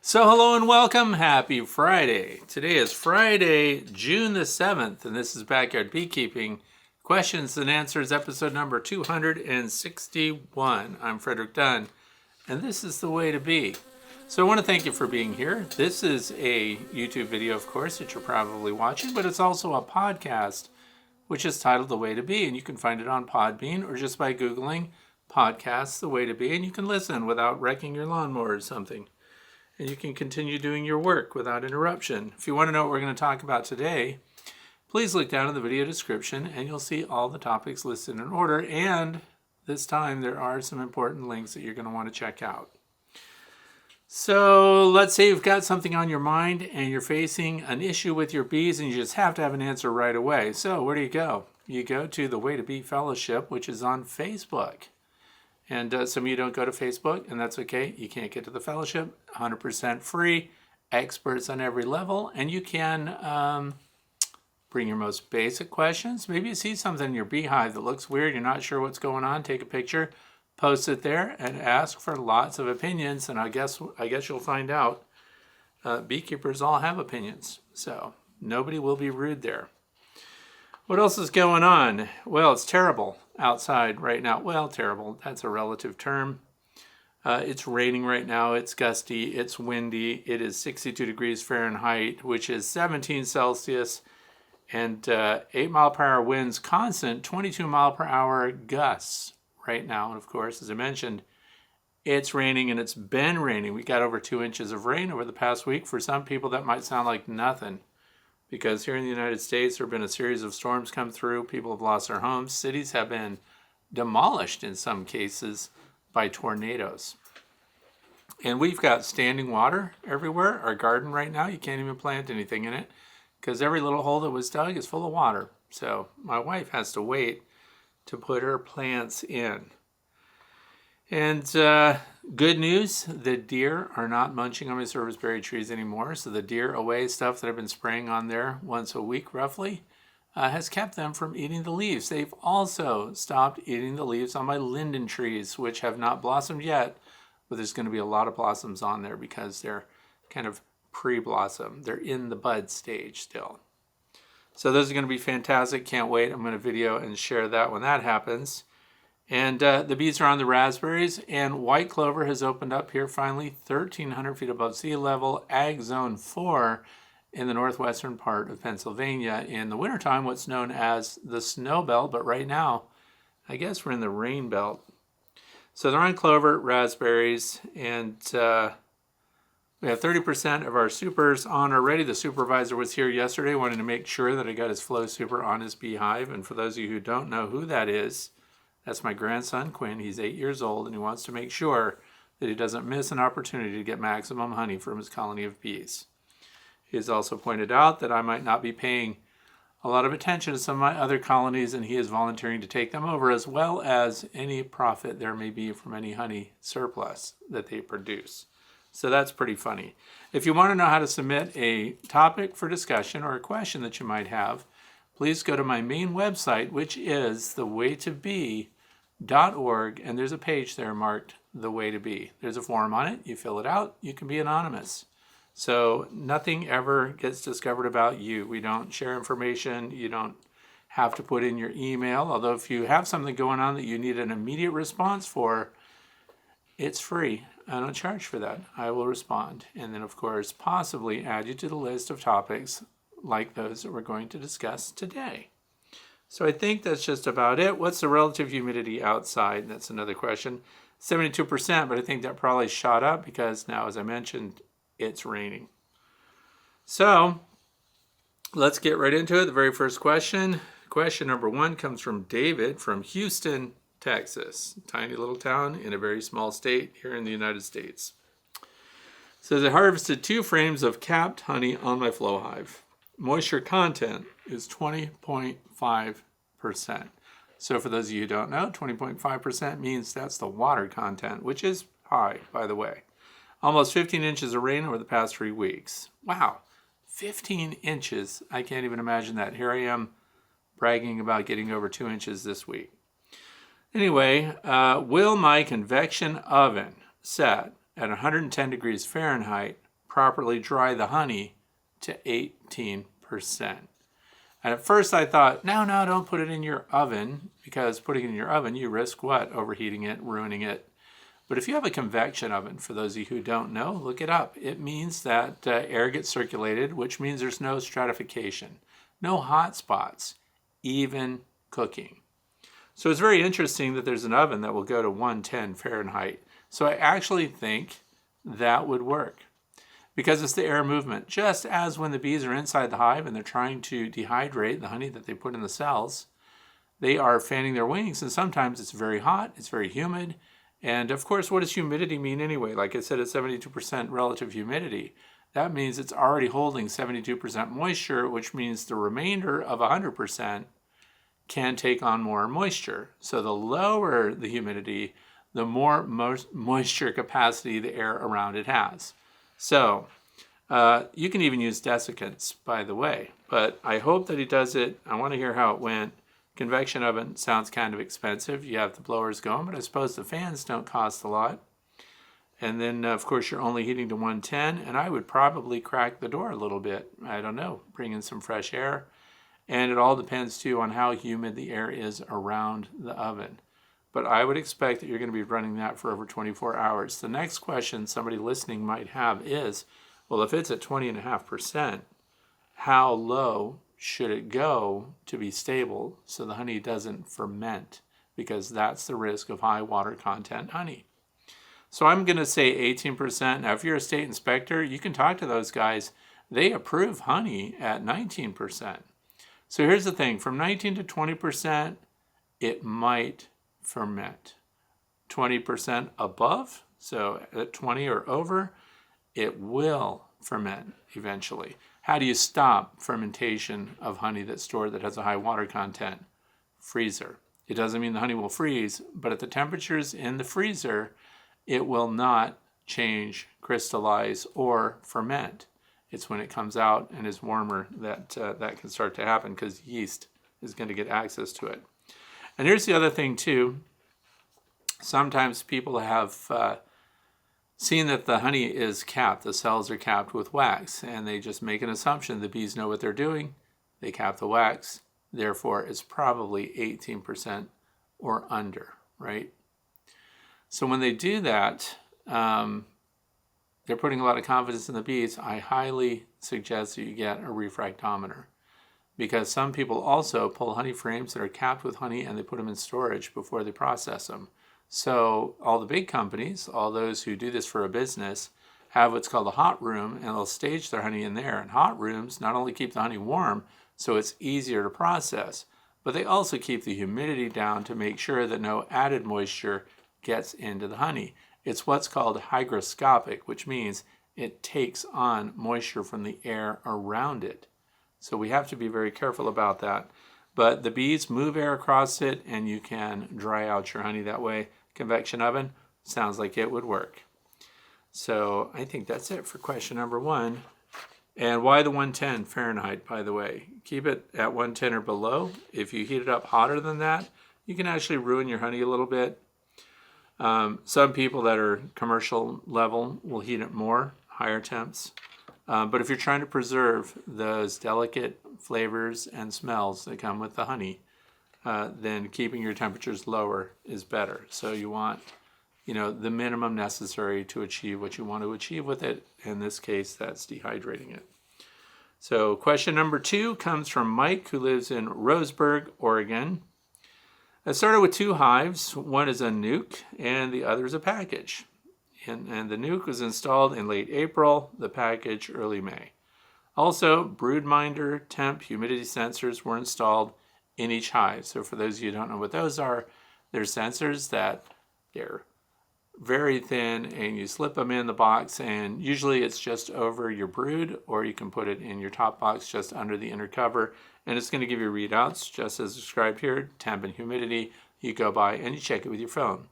So hello and welcome. Happy Friday. Today is Friday, June the 7th, and this is Backyard Beekeeping Questions and Answers, episode number 261. I'm Frederick Dunn, and this is The Way to Bee. So I want to thank you for being here. This is a YouTube video, of course, that you're probably watching, but it's also a podcast, which is titled The Way to Bee, and you can find it on Podbean or just by Googling podcasts The Way to Bee, and you can listen without wrecking your lawnmower or something. And you can continue doing your work without interruption. If you want to know what we're going to talk about today, please look down in the video description and you'll see all the topics listed in order. And this time there are some important links that you're going to want to check out. So let's say you've got something on your mind and you're facing an issue with your bees and you just have to have an answer right away. So where do you go? You go to the Way to Bee Fellowship, which is on Facebook. And some of you don't go to Facebook, and that's okay. You can't get to the fellowship. 100% free, experts on every level, and you can bring your most basic questions. Maybe you see something in your beehive that looks weird, you're not sure what's going on, take a picture, post it there, and ask for lots of opinions, and I guess you'll find out beekeepers all have opinions, so nobody will be rude there. What else is going on? Well, it's terrible outside right now. Well, terrible, that's a relative term. It's raining right now, it's gusty, it's windy, it is 62 degrees Fahrenheit, which is 17 Celsius, and 8 mile per hour winds constant, 22 mile per hour gusts right now. And of course, as I mentioned, it's raining and it's been raining. We got over 2 inches of rain over the past week. For some people, that might sound like nothing, because here in the United States, there have been a series of storms come through. People have lost their homes. Cities have been demolished in some cases by tornadoes. And we've got standing water everywhere. Our garden right now, you can't even plant anything in it because every little hole that was dug is full of water. So my wife has to wait to put her plants in. And good news, the deer are not munching on my serviceberry trees anymore. So the deer away stuff that I've been spraying on there once a week roughly has kept them from eating the leaves. They've also stopped eating the leaves on my linden trees, which have not blossomed yet, but there's going to be a lot of blossoms on there because they're kind of pre-blossom. They're in the bud stage still. So those are going to be fantastic. Can't wait. I'm going to video and share that when that happens. And the bees are on the raspberries, and white clover has opened up here finally, 1,300 feet above sea level, Ag Zone 4 in the northwestern part of Pennsylvania. In the wintertime, what's known as the snow belt, but right now, I guess we're in the rain belt. So they're on clover, raspberries, and we have 30% of our supers on already. The supervisor was here yesterday, wanting to make sure that I got his Flow Super on his beehive. And for those of you who don't know who that is, that's my grandson, Quinn. He's 8 years old, and he wants to make sure that he doesn't miss an opportunity to get maximum honey from his colony of bees. He has also pointed out that I might not be paying a lot of attention to some of my other colonies, and he is volunteering to take them over, as well as any profit there may be from any honey surplus that they produce. So that's pretty funny. If you want to know how to submit a topic for discussion or a question that you might have, please go to my main website, which is thewaytobee.org, and there's a page there marked The Way to Bee. There's a form on it. You fill it out. You can be anonymous. So nothing ever gets discovered about you. We don't share information. You don't have to put in your email, although if you have something going on that you need an immediate response for, it's free. I don't charge for that. I will respond. And then, of course, possibly add you to the list of topics like those that we're going to discuss today. So I think that's just about it. What's the relative humidity outside? That's another question. 72%, but I think that probably shot up because now, as I mentioned, it's raining. So let's get right into it. The very first question. Question number 1 comes from David from Houston, Texas. Tiny little town in a very small state here in the United States. Says, I harvested 2 frames of capped honey on my flow hive. Moisture content is 20.5%. So for those of you who don't know, 20.5% means that's the water content, which is high, by the way. Almost 15 inches of rain over the past 3 weeks. Wow, 15 inches. I can't even imagine that. Here I am bragging about getting over 2 inches this week. Anyway, will my convection oven set at 110 degrees Fahrenheit properly dry the honey to 18%. And at first I thought, no, don't put it in your oven, because putting it in your oven, you risk what? Overheating it, ruining it. But if you have a convection oven, for those of you who don't know, look it up. It means that air gets circulated, which means there's no stratification, no hot spots, even cooking. So it's very interesting that there's an oven that will go to 110 Fahrenheit. So I actually think that would work, because it's the air movement. Just as when the bees are inside the hive and they're trying to dehydrate the honey that they put in the cells, they are fanning their wings, and sometimes it's very hot, it's very humid. And of course, what does humidity mean anyway? Like I said, it's 72% relative humidity. That means it's already holding 72% moisture, which means the remainder of 100% can take on more moisture. So the lower the humidity, the more moisture capacity the air around it has. So you can even use desiccants, by the way. But I hope that he does it. I want to hear how it went. Convection oven sounds kind of expensive. You have the blowers going, but I suppose the fans don't cost a lot. And then, of course, you're only heating to 110, and I would probably crack the door a little bit. I don't know, bring in some fresh air. And it all depends, too, on how humid the air is around the oven. But I would expect that you're going to be running that for over 24 hours. The next question somebody listening might have is, well, if it's at 20.5%, how low should it go to be stable so the honey doesn't ferment? Because that's the risk of high water content honey. So I'm going to say 18%. Now, if you're a state inspector, you can talk to those guys. They approve honey at 19%. So here's the thing. From 19 to 20%, it might ferment. 20% above, so at 20 or over, it will ferment eventually. How do you stop fermentation of honey that's stored that has a high water content? Freezer. It doesn't mean the honey will freeze, but at the temperatures in the freezer, it will not change, crystallize, or ferment. It's when it comes out and is warmer that that can start to happen, because yeast is going to get access to it. And here's the other thing too. Sometimes people have seen that the honey is capped, the cells are capped with wax, and they just make an assumption the bees know what they're doing. They cap the wax, therefore it's probably 18% or under, right? So when they do that, they're putting a lot of confidence in the bees. I highly suggest that you get a refractometer, because some people also pull honey frames that are capped with honey and they put them in storage before they process them. So all the big companies, all those who do this for a business, have what's called a hot room, and they'll stage their honey in there. And hot rooms not only keep the honey warm, so it's easier to process, but they also keep the humidity down to make sure that no added moisture gets into the honey. It's what's called hygroscopic, which means it takes on moisture from the air around it. So we have to be very careful about that. But the bees move air across it, and you can dry out your honey that way. Convection oven sounds like it would work. So I think that's it for question number 1. And why the 110 Fahrenheit, by the way? Keep it at 110 or below. If you heat it up hotter than that, you can actually ruin your honey a little bit. Some people that are commercial level will heat it more, higher temps. But if you're trying to preserve those delicate flavors and smells that come with the honey, then keeping your temperatures lower is better. So you want, the minimum necessary to achieve what you want to achieve with it. In this case, that's dehydrating it. So question number 2 comes from Mike, who lives in Roseburg, Oregon. I started with 2 hives. One is a nuke and the other is a package. And the nuke was installed in late April, the package early May. Also, broodminder, temp, humidity sensors were installed in each hive. So for those of you who don't know what those are, they're sensors that they're very thin, and you slip them in the box, and usually it's just over your brood, or you can put it in your top box just under the inner cover, and it's going to give you readouts just as described here, temp and humidity. You go by and you check it with your phone.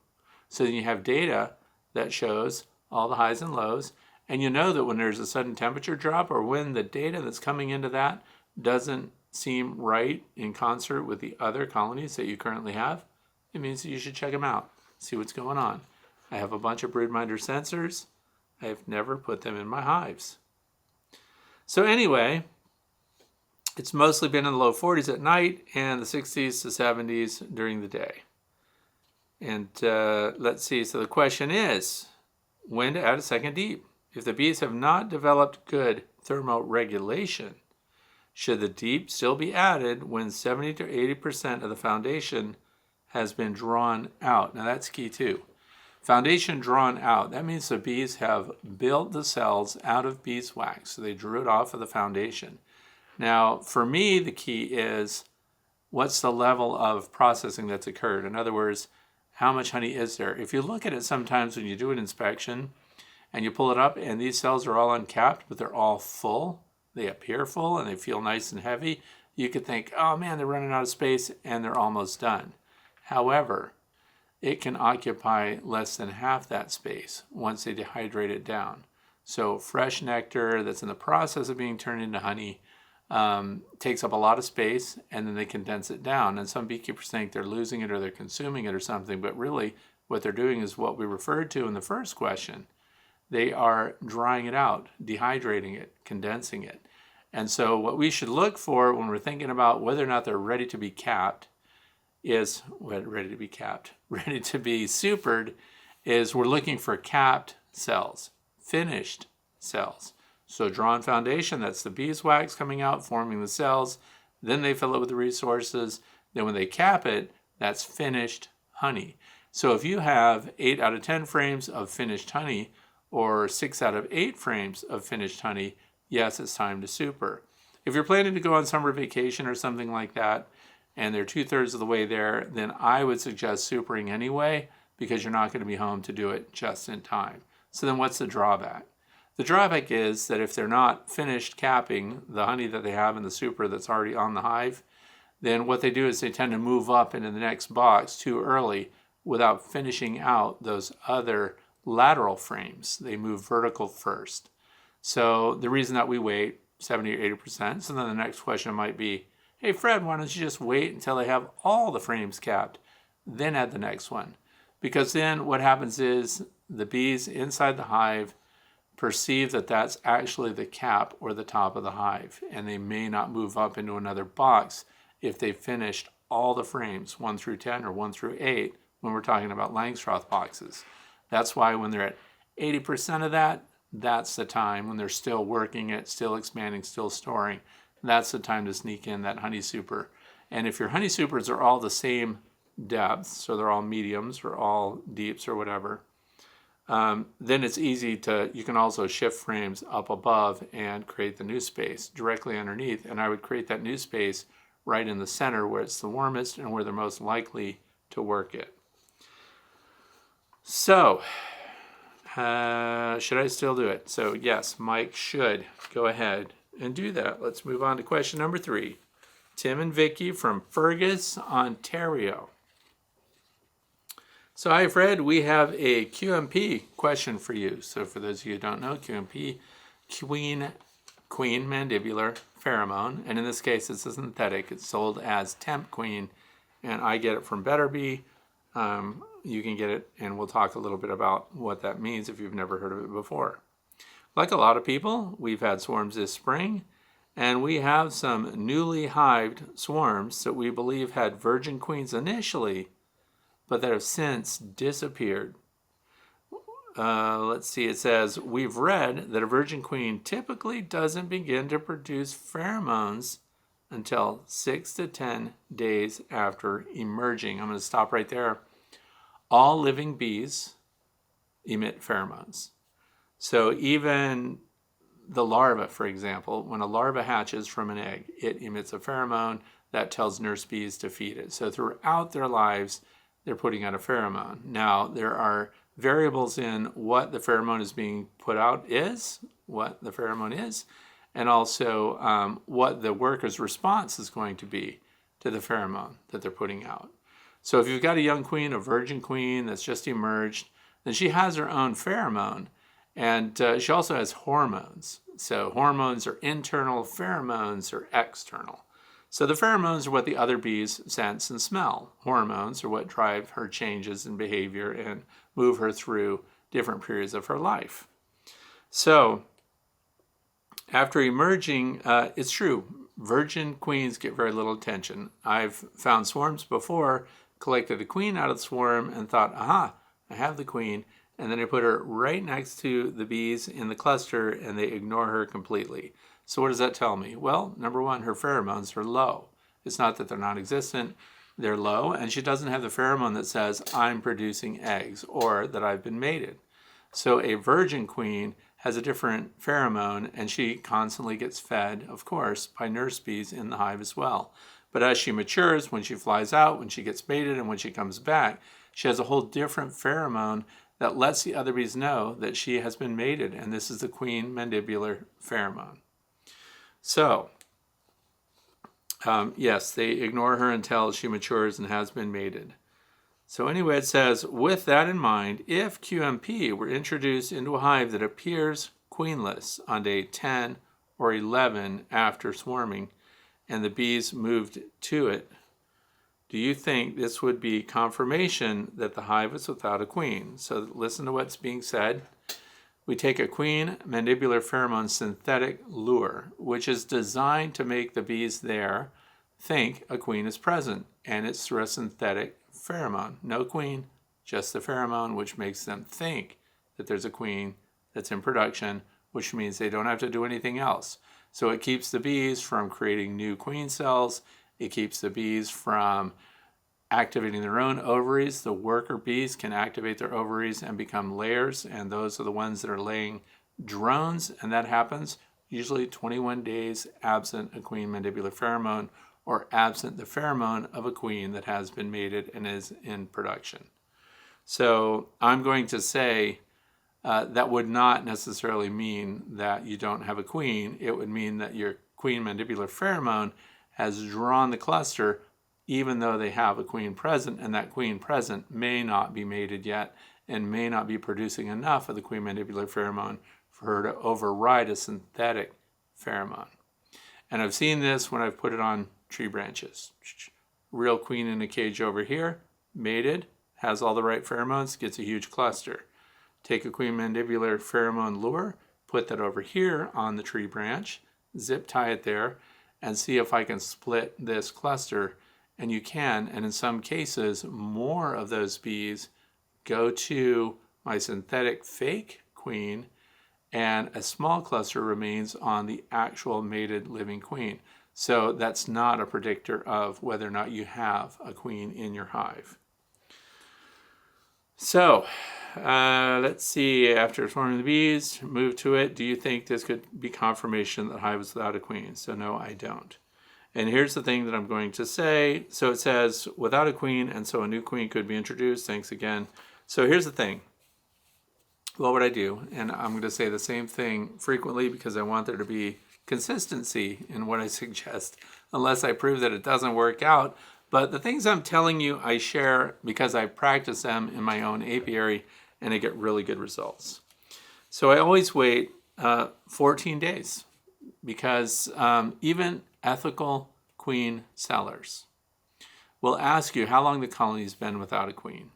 So then you have data that shows all the highs and lows, and you know that when there's a sudden temperature drop, or when the data that's coming into that doesn't seem right in concert with the other colonies that you currently have, it means that you should check them out, see what's going on. I have a bunch of broodminder sensors. I've never put them in my hives. So anyway, it's mostly been in the low 40s at night and the 60s to 70s during the day. And let's see, so the question is, when to add a second deep? If the bees have not developed good thermoregulation, should the deep still be added when 70 to 80% of the foundation has been drawn out? Now that's key too. Foundation drawn out, that means the bees have built the cells out of beeswax, so they drew it off of the foundation. Now, for me, the key is what's the level of processing that's occurred? In other words, how much honey is there? If you look at it sometimes when you do an inspection and you pull it up and these cells are all uncapped, but they're all full, they appear full and they feel nice and heavy, you could think, oh man, they're running out of space and they're almost done. However, it can occupy less than half that space once they dehydrate it down. So fresh nectar that's in the process of being turned into honey takes up a lot of space, and then they condense it down. And some beekeepers think they're losing it or they're consuming it or something, but really what they're doing is what we referred to in the first question. They are drying it out, dehydrating it, condensing it. And so what we should look for when we're thinking about whether or not they're ready to be capped is, ready to be supered, is we're looking for capped cells, finished cells. So drawn foundation, that's the beeswax coming out, forming the cells. Then they fill it with the resources. Then when they cap it, that's finished honey. So if you have 8 out of 10 frames of finished honey or 6 out of 8 frames of finished honey, yes, it's time to super. If you're planning to go on summer vacation or something like that, and they're 2/3 of the way there, then I would suggest supering anyway, because you're not going to be home to do it just in time. So then what's the drawback? The drawback is that if they're not finished capping the honey that they have in the super that's already on the hive, then what they do is they tend to move up into the next box too early without finishing out those other lateral frames. They move vertical first. So the reason that we wait 70 or 80%, so then the next question might be, hey Fred, why don't you just wait until they have all the frames capped, then add the next one? Because then what happens is the bees inside the hive perceive that that's actually the cap or the top of the hive, and they may not move up into another box if they've finished all the frames 1 through 10 or 1 through 8 when we're talking about Langstroth boxes. That's why when they're at 80% of that, that's the time when they're still working it, still expanding, still storing. That's the time to sneak in that honey super. And if your honey supers are all the same depth, so they're all mediums or all deeps or whatever, then it's easy to, you can also shift frames up above and create the new space directly underneath. And I would create that new space right in the center where it's the warmest and where they're most likely to work it. So, should I still do it? So yes, Mike should go ahead and do that. Let's move on to question number 3. Tim and Vicky from Fergus, Ontario. So hi Fred, we have a QMP question for you. So for those of you who don't know, QMP, queen mandibular pheromone, and in this case it's a synthetic. It's sold as Temp Queen, and I get it from Better Bee. You can get it, and we'll talk a little bit about what that means if you've never heard of it before. Like a lot of people, we've had swarms this spring, and we have some newly hived swarms that we believe had virgin queens initially, but that have since disappeared. Let's see, it says, we've read that a virgin queen typically doesn't begin to produce pheromones until 6 to 10 days after emerging. I'm going to stop right there. All living bees emit pheromones. So even the larva, for example, when a larva hatches from an egg, it emits a pheromone that tells nurse bees to feed it. So throughout their lives, they're putting out a pheromone. Now, there are variables in what the pheromone is being put out is, and also what the worker's response is going to be to the pheromone that they're putting out. So if you've got a young queen, a virgin queen that's just emerged, then she has her own pheromone, and she also has hormones. So hormones are internal, pheromones are external. So the pheromones are what the other bees sense and smell. Hormones are what drive her changes in behavior and move her through different periods of her life. So after emerging, it's true, virgin queens get very little attention. I've found swarms before, collected a queen out of the swarm and thought, aha, I have the queen. And then I put her right next to the bees in the cluster and they ignore her completely. So what does that tell me? Well, number one, her pheromones are low. It's not that they're non-existent, they're low, and she doesn't have the pheromone that says, I'm producing eggs or that I've been mated. So a virgin queen has a different pheromone, and she constantly gets fed, of course, by nurse bees in the hive as well. But as she matures, when she flies out, when she gets mated, and when she comes back, she has a whole different pheromone that lets the other bees know that she has been mated, and this is the queen mandibular pheromone. So, yes, they ignore her until she matures and has been mated. So anyway, it says, with that in mind, if QMP were introduced into a hive that appears queenless on day 10 or 11 after swarming, and the bees moved to it, do you think this would be confirmation that the hive is without a queen? So listen to what's being said. We take a queen mandibular pheromone synthetic lure, which is designed to make the bees there think a queen is present, and it's through a synthetic pheromone. No queen, just the pheromone, which makes them think that there's a queen that's in production, which means they don't have to do anything else. So it keeps the bees from creating new queen cells. It keeps the bees from activating their own ovaries. The worker bees can activate their ovaries and become layers, and those are the ones that are laying drones, and that happens usually 21 days absent a queen mandibular pheromone or absent the pheromone of a queen that has been mated and is in production. So I'm going to say that would not necessarily mean that you don't have a queen. It would mean that your queen mandibular pheromone has drawn the cluster even though they have a queen present, and that queen present may not be mated yet and may not be producing enough of the queen mandibular pheromone for her to override a synthetic pheromone. And I've seen this when I've put it on tree branches. Real queen in a cage over here, mated, has all the right pheromones, gets a huge cluster. Take a queen mandibular pheromone lure, put that over here on the tree branch, zip tie it there, and see if I can split this cluster. And you can, and in some cases, more of those bees go to my synthetic fake queen, and a small cluster remains on the actual mated living queen. So that's not a predictor of whether or not you have a queen in your hive. So let's see, after swarming the bees, move to it. Do you think this could be confirmation that the hive is without a queen? So no, I don't. And here's the thing that I'm going to say. So it says without a queen, and so a new queen could be introduced. Thanks again. So here's the thing. What would I do? And I'm going to say the same thing frequently because I want there to be consistency in what I suggest, unless I prove that it doesn't work out. But the things I'm telling you, I share because I practice them in my own apiary and I get really good results. So I always wait 14 days because even ethical queen sellers will ask you how long the colony's been without a queen.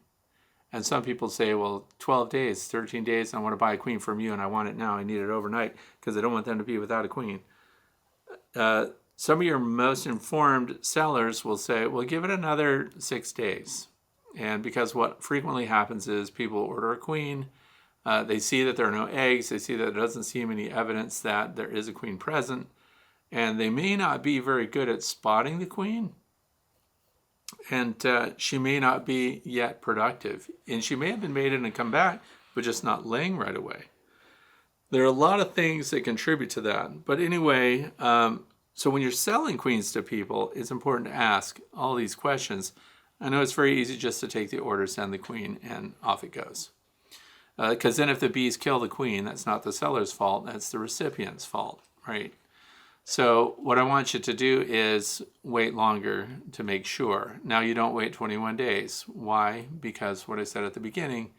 And some people say, well, 12 days, 13 days, I want to buy a queen from you and I want it now. I need it overnight because I don't want them to be without a queen. Some of your most informed sellers will say, well, give it another 6 days. And because what frequently happens is people order a queen, they see that there are no eggs, they see that there doesn't seem any evidence that there is a queen present, and they may not be very good at spotting the queen, and she may not be yet productive. And she may have been mated and come back, but just not laying right away. There are a lot of things that contribute to that. But anyway, so when you're selling queens to people, it's important to ask all these questions. I know it's very easy just to take the order, send the queen, and off it goes. Because then if the bees kill the queen, that's not the seller's fault, that's the recipient's fault, right? So what I want you to do is wait longer to make sure. Now you don't wait 21 days. Why? Because what I said at the beginning,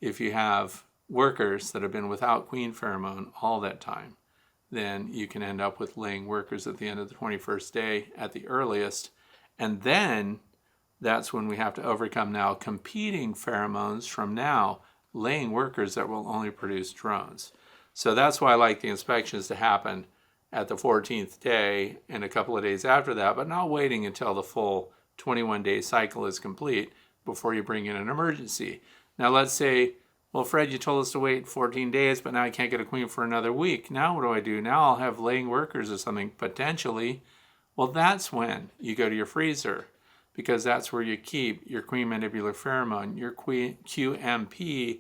if you have workers that have been without queen pheromone all that time, then you can end up with laying workers at the end of the 21st day at the earliest. And then that's when we have to overcome now competing pheromones from now laying workers that will only produce drones. So that's why I like the inspections to happen at the 14th day and a couple of days after that, but not waiting until the full 21-day cycle is complete before you bring in an emergency. Now let's say, well, Fred, you told us to wait 14 days, but now I can't get a queen for another week. Now what do? Now I'll have laying workers or something, potentially. Well, that's when you go to your freezer, because that's where you keep your queen mandibular pheromone, your QMP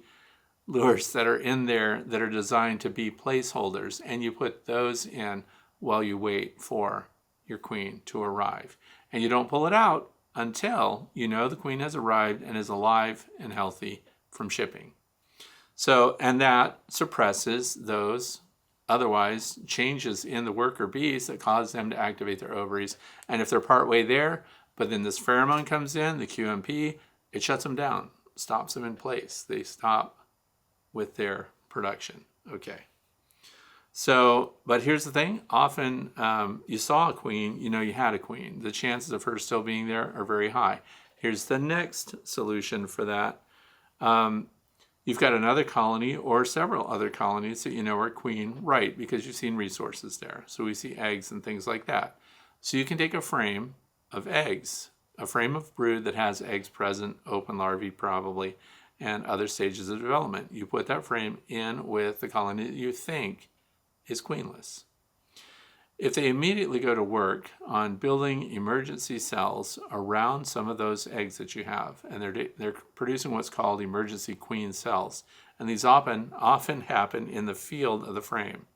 lures that are in there that are designed to be placeholders, and you put those in while you wait for your queen to arrive. And you don't pull it out until you know the queen has arrived and is alive and healthy from shipping. So, and that suppresses those otherwise changes in the worker bees that cause them to activate their ovaries. And if they're partway there, but then this pheromone comes in, the QMP, it shuts them down, stops them in place. They stop with their production. Okay. So, but here's the thing. Often you saw a queen, you know you had a queen. The chances of her still being there are very high. Here's the next solution for that. You've got another colony or several other colonies that you know are queen, right, because you've seen resources there. So we see eggs and things like that. So you can take a frame of eggs, a frame of brood that has eggs present, open larvae probably, and other stages of development. You put that frame in with the colony that you think is queenless. If they immediately go to work on building emergency cells around some of those eggs that you have, and they're producing what's called emergency queen cells, and these often happen in the field of the frame.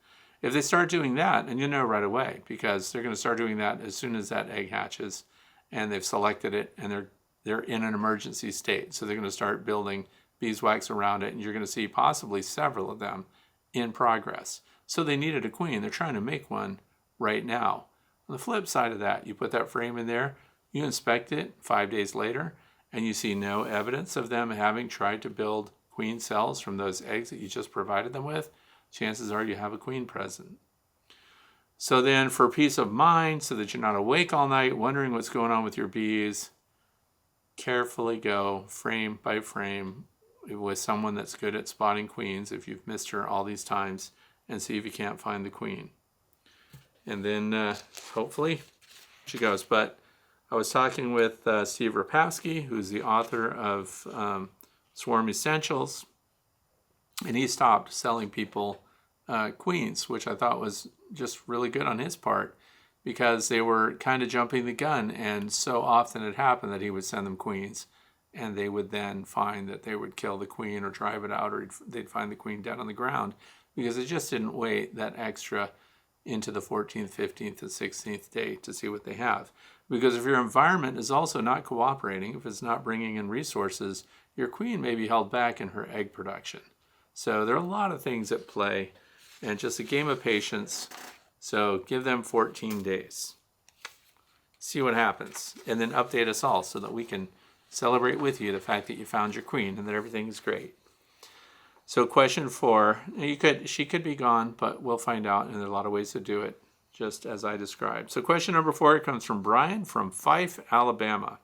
If they start doing that, and you know right away, because they're going to start doing that as soon as that egg hatches, and they've selected it, and they're in an emergency state. So they're going to start building beeswax around it, and you're going to see possibly several of them in progress. So they needed a queen. They're trying to make one right now. On the flip side of that, you put that frame in there, you inspect it 5 days later, and you see no evidence of them having tried to build queen cells from those eggs that you just provided them with. Chances are you have a queen present. So then for peace of mind, so that you're not awake all night wondering what's going on with your bees, carefully go frame by frame with someone that's good at spotting queens if you've missed her all these times, and see if you can't find the queen. And then hopefully she goes. But I was talking with Steve Rapowski, who's the author of Swarm Essentials, and he stopped selling people queens, which I thought was just really good on his part, because they were kind of jumping the gun, and so often it happened that he would send them queens, and they would then find that they would kill the queen or drive it out, or they'd find the queen dead on the ground, because they just didn't wait that extra into the 14th, 15th, and 16th day to see what they have. Because if your environment is also not cooperating, if it's not bringing in resources, your queen may be held back in her egg production. So there are a lot of things at play, and just a game of patience. So give them 14 days. See what happens, and then update us all so that we can celebrate with you the fact that you found your queen and that everything's great. So question 4, she could be gone, but we'll find out, and there are a lot of ways to do it, just as I described. So question number 4 comes from Brian from Fife, Alabama.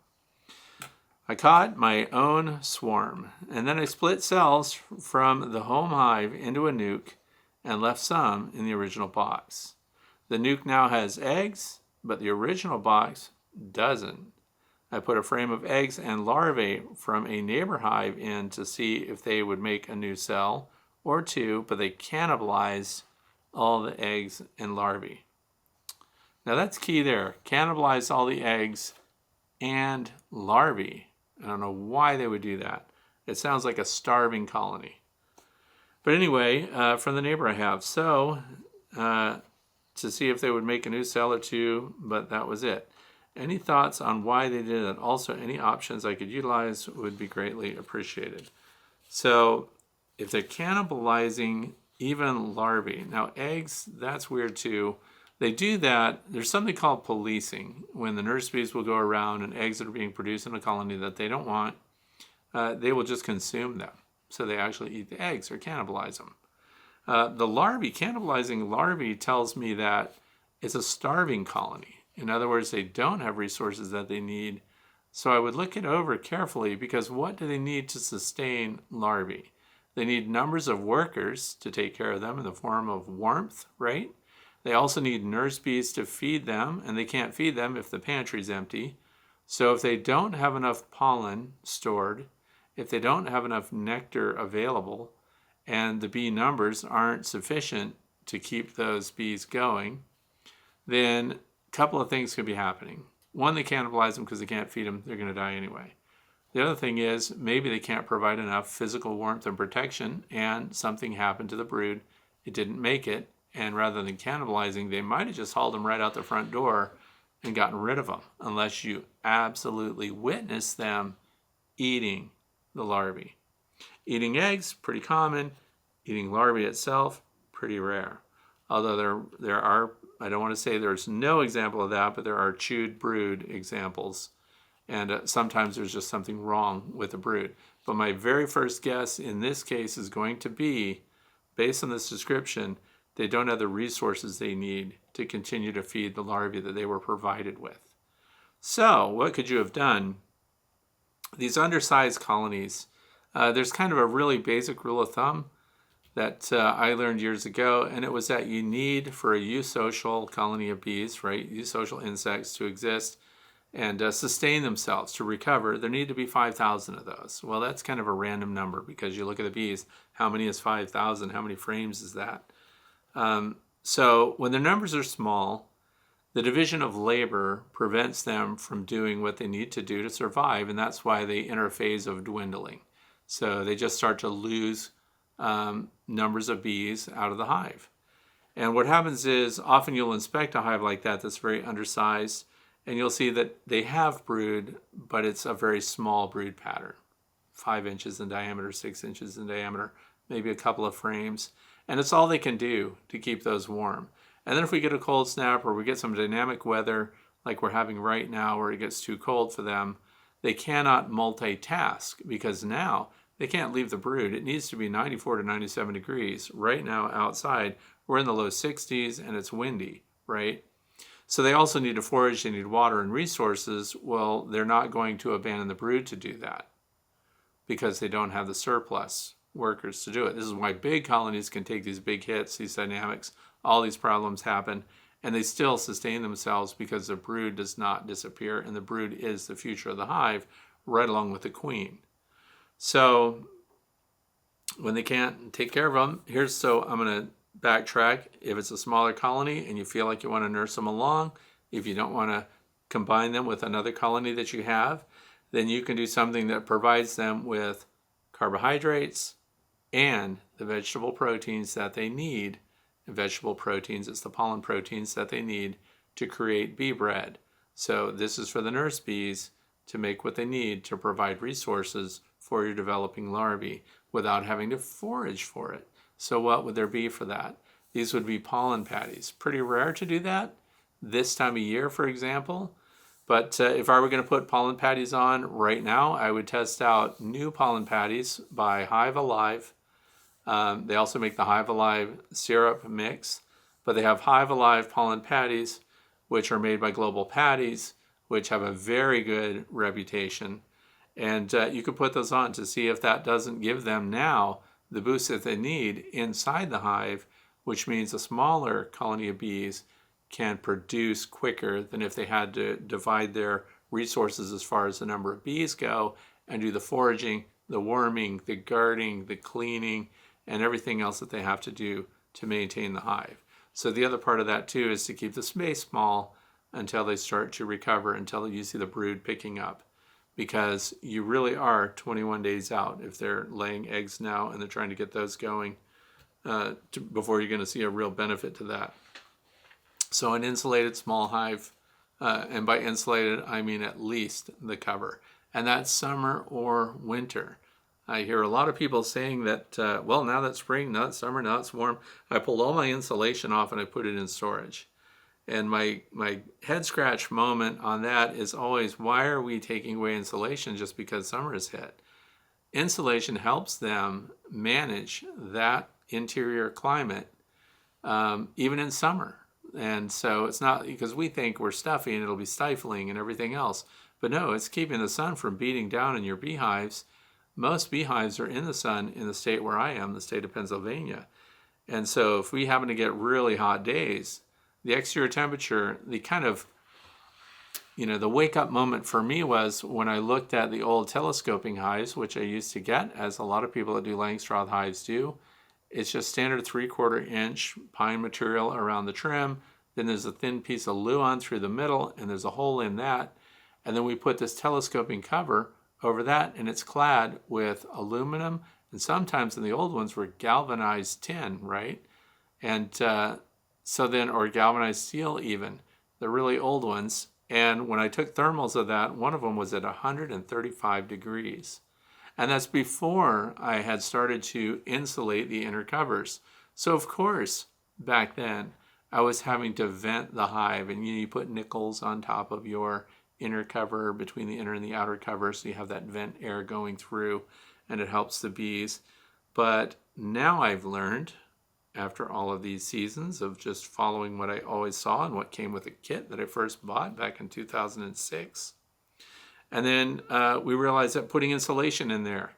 I caught my own swarm, and then I split cells from the home hive into a nuke and left some in the original box. The nuke now has eggs, but the original box doesn't. I put a frame of eggs and larvae from a neighbor hive in to see if they would make a new cell or two, but they cannibalized all the eggs and larvae. Now that's key there. Cannibalize all the eggs and larvae. I don't know why they would do that. It sounds like a starving colony. But anyway, from the neighbor I have. So to see if they would make a new cell or two, but that was it. Any thoughts on why they did it? Also, any options I could utilize would be greatly appreciated. So if they're cannibalizing even larvae, now eggs, that's weird too. They do that. There's something called policing, when the nurse bees will go around and eggs that are being produced in a colony that they don't want, they will just consume them. So they actually eat the eggs or cannibalize them. The larvae, cannibalizing larvae tells me that it's a starving colony. In other words, they don't have resources that they need. So I would look it over carefully, because what do they need to sustain larvae? They need numbers of workers to take care of them in the form of warmth, right? They also need nurse bees to feed them, and they can't feed them if the pantry's empty. So if they don't have enough pollen stored, if they don't have enough nectar available, and the bee numbers aren't sufficient to keep those bees going, then a couple of things could be happening. One, they cannibalize them because they can't feed them. They're going to die anyway. The other thing is maybe they can't provide enough physical warmth and protection, and something happened to the brood. It didn't make it, and rather than cannibalizing, they might have just hauled them right out the front door and gotten rid of them, unless you absolutely witness them eating the larvae. Eating eggs, pretty common. Eating larvae itself, pretty rare. Although there are, I don't want to say there's no example of that, but there are chewed brood examples. And sometimes there's just something wrong with the brood. But my very first guess in this case is going to be, based on this description, they don't have the resources they need to continue to feed the larvae that they were provided with. So what could you have done? These undersized colonies, there's kind of a really basic rule of thumb that I learned years ago, and it was that you need, for a eusocial colony of bees, right, eusocial insects to exist and sustain themselves, to recover, there need to be 5,000 of those. Well, that's kind of a random number because you look at the bees, how many is 5,000? How many frames is that? So when the numbers are small, the division of labor prevents them from doing what they need to do to survive, and that's why they enter a phase of dwindling. So they just start to lose numbers of bees out of the hive. And what happens is often you'll inspect a hive like that that's very undersized, and you'll see that they have brood, but it's a very small brood pattern, 5 inches in diameter, 6 inches in diameter, maybe a couple of frames. And it's all they can do to keep those warm. And then if we get a cold snap or we get some dynamic weather like we're having right now where it gets too cold for them, they cannot multitask because now they can't leave the brood. It needs to be 94 to 97 degrees. Right now outside, we're in the low 60s and it's windy, right? So they also need to forage, they need water and resources. Well, they're not going to abandon the brood to do that because they don't have the surplus workers to do it. This is why big colonies can take these big hits, these dynamics, all these problems happen, and they still sustain themselves because the brood does not disappear, and the brood is the future of the hive right along with the queen. So when they can't take care of them, I'm going to backtrack. If it's a smaller colony and you feel like you want to nurse them along, if you don't want to combine them with another colony that you have, then you can do something that provides them with carbohydrates and the vegetable proteins that they need. Vegetable proteins, it's the pollen proteins that they need to create bee bread. So this is for the nurse bees to make what they need to provide resources for your developing larvae without having to forage for it. So what would there be for that? These would be pollen patties. Pretty rare to do that this time of year, for example. But if I were going to put pollen patties on right now, I would test out new pollen patties by Hive Alive. They also make the Hive Alive syrup mix, but they have Hive Alive pollen patties, which are made by Global Patties, which have a very good reputation. And you could put those on to see if that doesn't give them now the boost that they need inside the hive, which means a smaller colony of bees can produce quicker than if they had to divide their resources as far as the number of bees go and do the foraging, the worming, the guarding, the cleaning, and everything else that they have to do to maintain the hive. So the other part of that too is to keep the space small until they start to recover, until you see the brood picking up. Because you really are 21 days out if they're laying eggs now and they're trying to get those going before you're going to see a real benefit to that. So an insulated small hive, and by insulated I mean at least the cover, and that's summer or winter. I hear a lot of people saying that, well, now that's spring, now it's summer, now it's warm. I pulled all my insulation off and I put it in storage. And my head scratch moment on that is always, why are we taking away insulation just because summer is hit? Insulation helps them manage that interior climate even in summer. And so it's not because we think we're stuffy and it'll be stifling and everything else. But no, it's keeping the sun from beating down in your beehives most beehives are in the sun in the state where I am, the state of Pennsylvania. And so if we happen to get really hot days, the exterior temperature, the kind of, the wake up moment for me was when I looked at the old telescoping hives, which I used to get, as a lot of people that do Langstroth hives do. It's just standard 3/4 inch pine material around the trim. Then there's a thin piece of Luan through the middle, and there's a hole in that. And then we put this telescoping cover over that, and it's clad with aluminum, and sometimes in the old ones were galvanized tin, right? And or galvanized steel even, the really old ones. And when I took thermals of that, one of them was at 135 degrees. And that's before I had started to insulate the inner covers. So of course, back then, I was having to vent the hive, and you put nickels on top of your inner cover between the inner and the outer cover, so you have that vent air going through, and it helps the bees. But now I've learned, after all of these seasons of just following what I always saw and what came with the kit that I first bought back in 2006, and then we realized that putting insulation in there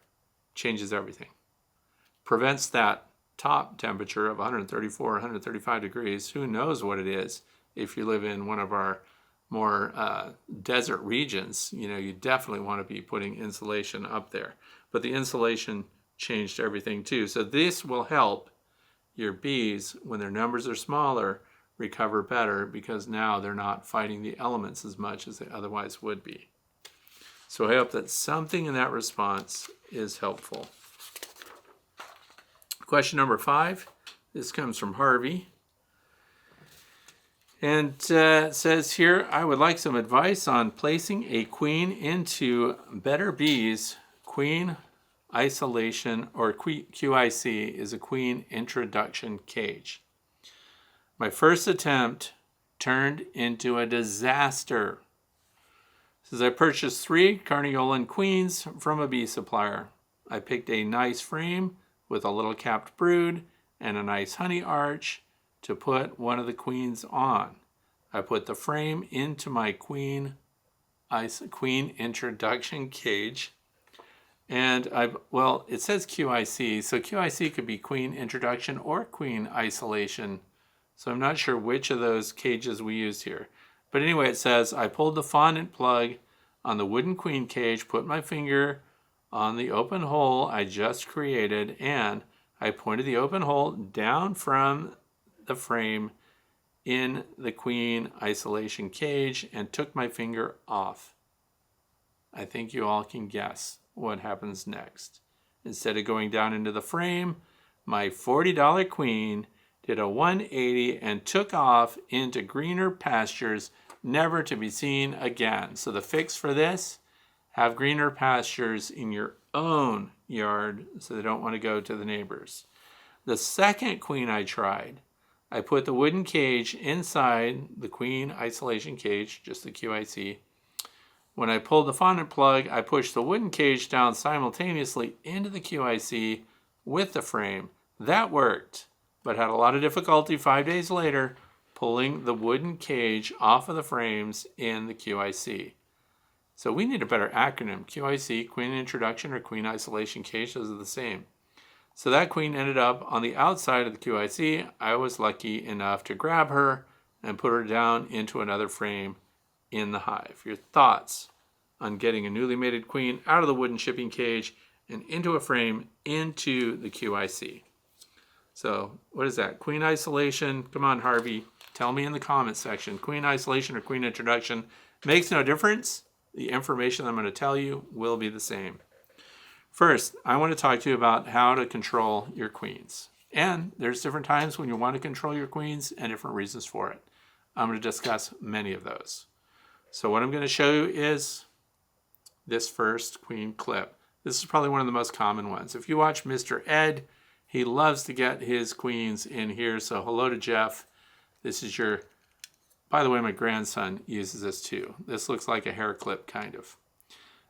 changes everything. Prevents that top temperature of 134, 135 degrees. Who knows what it is if you live in one of our more desert regions. You definitely want to be putting insulation up there. But the insulation changed everything too. So this will help your bees, when their numbers are smaller, recover better, because now they're not fighting the elements as much as they otherwise would be. So I hope that something in that response is helpful. Question number 5. This comes from Harvey. And it says here, I would like some advice on placing a queen into Better Bees Queen Isolation, or QIC, is a queen introduction cage. My first attempt turned into a disaster. It says I purchased 3 Carniolan queens from a bee supplier. I picked a nice frame with a little capped brood and a nice honey arch to put one of the queens on. I put the frame into my queen introduction cage, and it says QIC, so QIC could be queen introduction or queen isolation. So I'm not sure which of those cages we used here. But anyway, it says I pulled the fondant plug on the wooden queen cage, put my finger on the open hole I just created, and I pointed the open hole down from the frame in the queen isolation cage and took my finger off. I think you all can guess what happens next. Instead of going down into the frame, my $40 queen did a 180 and took off into greener pastures, never to be seen again. So the fix for this, have greener pastures in your own yard so they don't want to go to the neighbors. The second queen I tried, I put the wooden cage inside the queen isolation cage, just the QIC. When I pulled the fondant plug, I pushed the wooden cage down simultaneously into the QIC with the frame. That worked, but had a lot of difficulty 5 days later pulling the wooden cage off of the frames in the QIC. So we need a better acronym. QIC, Queen Introduction, or Queen Isolation Cage, those are the same. So that queen ended up on the outside of the QIC. I was lucky enough to grab her and put her down into another frame in the hive. Your thoughts on getting a newly mated queen out of the wooden shipping cage and into a frame into the QIC. So what is that? Queen isolation. Come on, Harvey. Tell me in the comments section. Queen isolation or queen introduction. Makes no difference. The information I'm going to tell you will be the same. First, I want to talk to you about how to control your queens. And there's different times when you want to control your queens and different reasons for it. I'm going to discuss many of those. So what I'm going to show you is this first queen clip. This is probably one of the most common ones. If you watch Mr. Ed, he loves to get his queens in here. So hello to Jeff. This is your, by the way, my grandson uses this too. This looks like a hair clip kind of.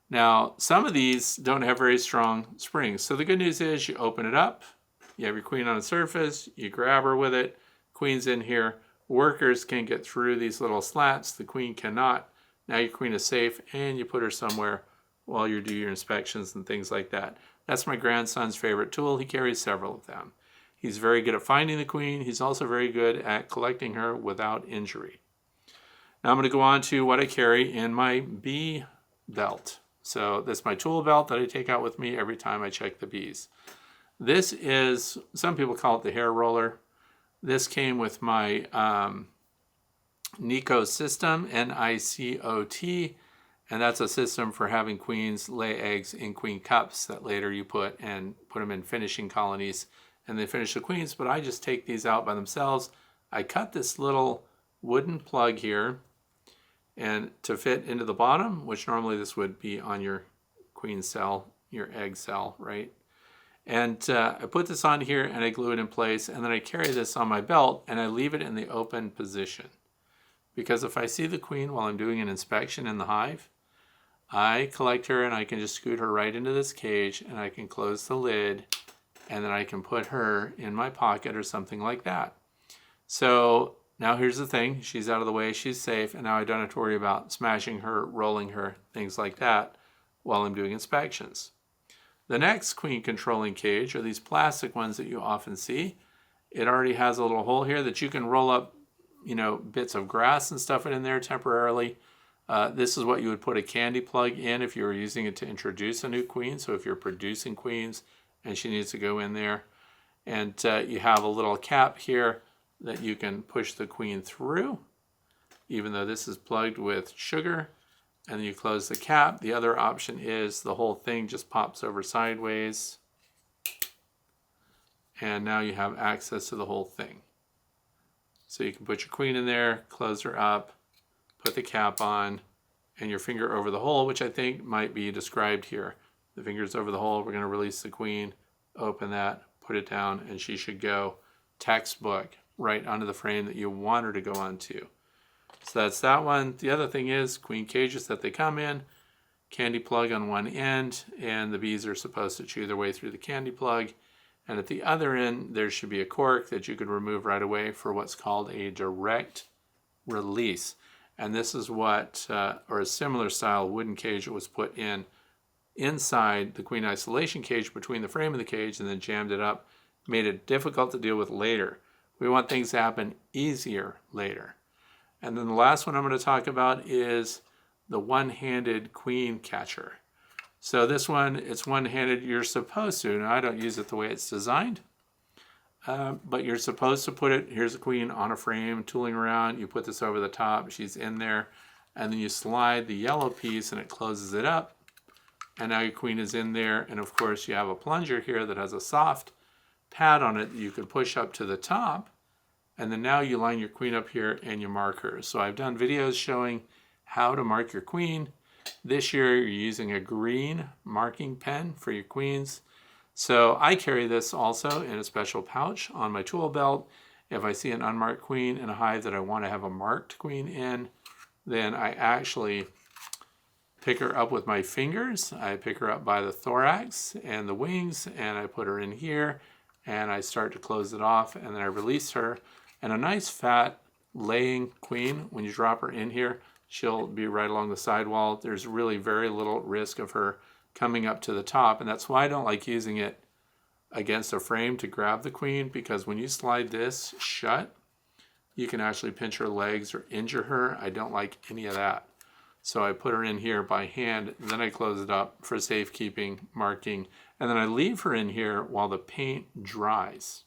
Now, some of these don't have very strong springs. So the good news is you open it up, you have your queen on the surface, you grab her with it, queen's in here. Workers can get through these little slats, the queen cannot. Now your queen is safe, and you put her somewhere while you do your inspections and things like that. That's my grandson's favorite tool. He carries several of them. He's very good at finding the queen. He's also very good at collecting her without injury. Now I'm going to go on to what I carry in my bee belt. So that's my tool belt that I take out with me every time I check the bees. This is, some people call it the hair roller. This came with my Nicot system, N-I-C-O-T, and that's a system for having queens lay eggs in queen cups that later you put them in finishing colonies, and they finish the queens. But I just take these out by themselves. I cut this little wooden plug here and to fit into the bottom, which normally this would be on your queen cell, your egg cell, right? And I put this on here and I glue it in place, and then I carry this on my belt and I leave it in the open position. Because if I see the queen while I'm doing an inspection in the hive, I collect her and I can just scoot her right into this cage, and I can close the lid, and then I can put her in my pocket or something like that. So now here's the thing, she's out of the way, she's safe, and now I don't have to worry about smashing her, rolling her, things like that while I'm doing inspections. The next queen controlling cage are these plastic ones that you often see. It already has a little hole here that you can roll up, bits of grass and stuff in there temporarily. This is what you would put a candy plug in if you were using it to introduce a new queen. So if you're producing queens and she needs to go in there. And you have a little cap here that you can push the queen through, even though this is plugged with sugar. And you close the cap. The other option is the whole thing just pops over sideways. And now you have access to the whole thing. So you can put your queen in there, close her up, put the cap on, and your finger over the hole, which I think might be described here. The finger's over the hole. We're going to release the queen, open that, put it down, and she should go textbook right onto the frame that you want her to go onto. So that's that one. The other thing is queen cages that they come in, candy plug on one end, and the bees are supposed to chew their way through the candy plug. And at the other end, there should be a cork that you could remove right away for what's called a direct release. And this is what, or a similar style wooden cage that was put in inside the queen isolation cage between the frame of the cage, and then jammed it up, made it difficult to deal with later. We want things to happen easier later. And then the last one I'm going to talk about is the one-handed queen catcher. So this one, it's one-handed. You're supposed to, now I don't use it the way it's designed, but you're supposed to put it, here's a queen on a frame, tooling around, you put this over the top, she's in there, and then you slide the yellow piece and it closes it up, and now your queen is in there, and of course you have a plunger here that has a soft pad on it that you can push up to the top, and then now you line your queen up here and you mark her. So I've done videos showing how to mark your queen. This year you're using a green marking pen for your queens. So I carry this also in a special pouch on my tool belt. If I see an unmarked queen in a hive that I want to have a marked queen in, then I actually pick her up with my fingers. I pick her up by the thorax and the wings, and I put her in here, and I start to close it off, and then I release her. And a nice fat laying queen, when you drop her in here, she'll be right along the sidewall. There's really very little risk of her coming up to the top, and that's why I don't like using it against a frame to grab the queen, because when you slide this shut, you can actually pinch her legs or injure her. I don't like any of that. So I put her in here by hand, and then I close it up for safekeeping, marking, and then I leave her in here while the paint dries.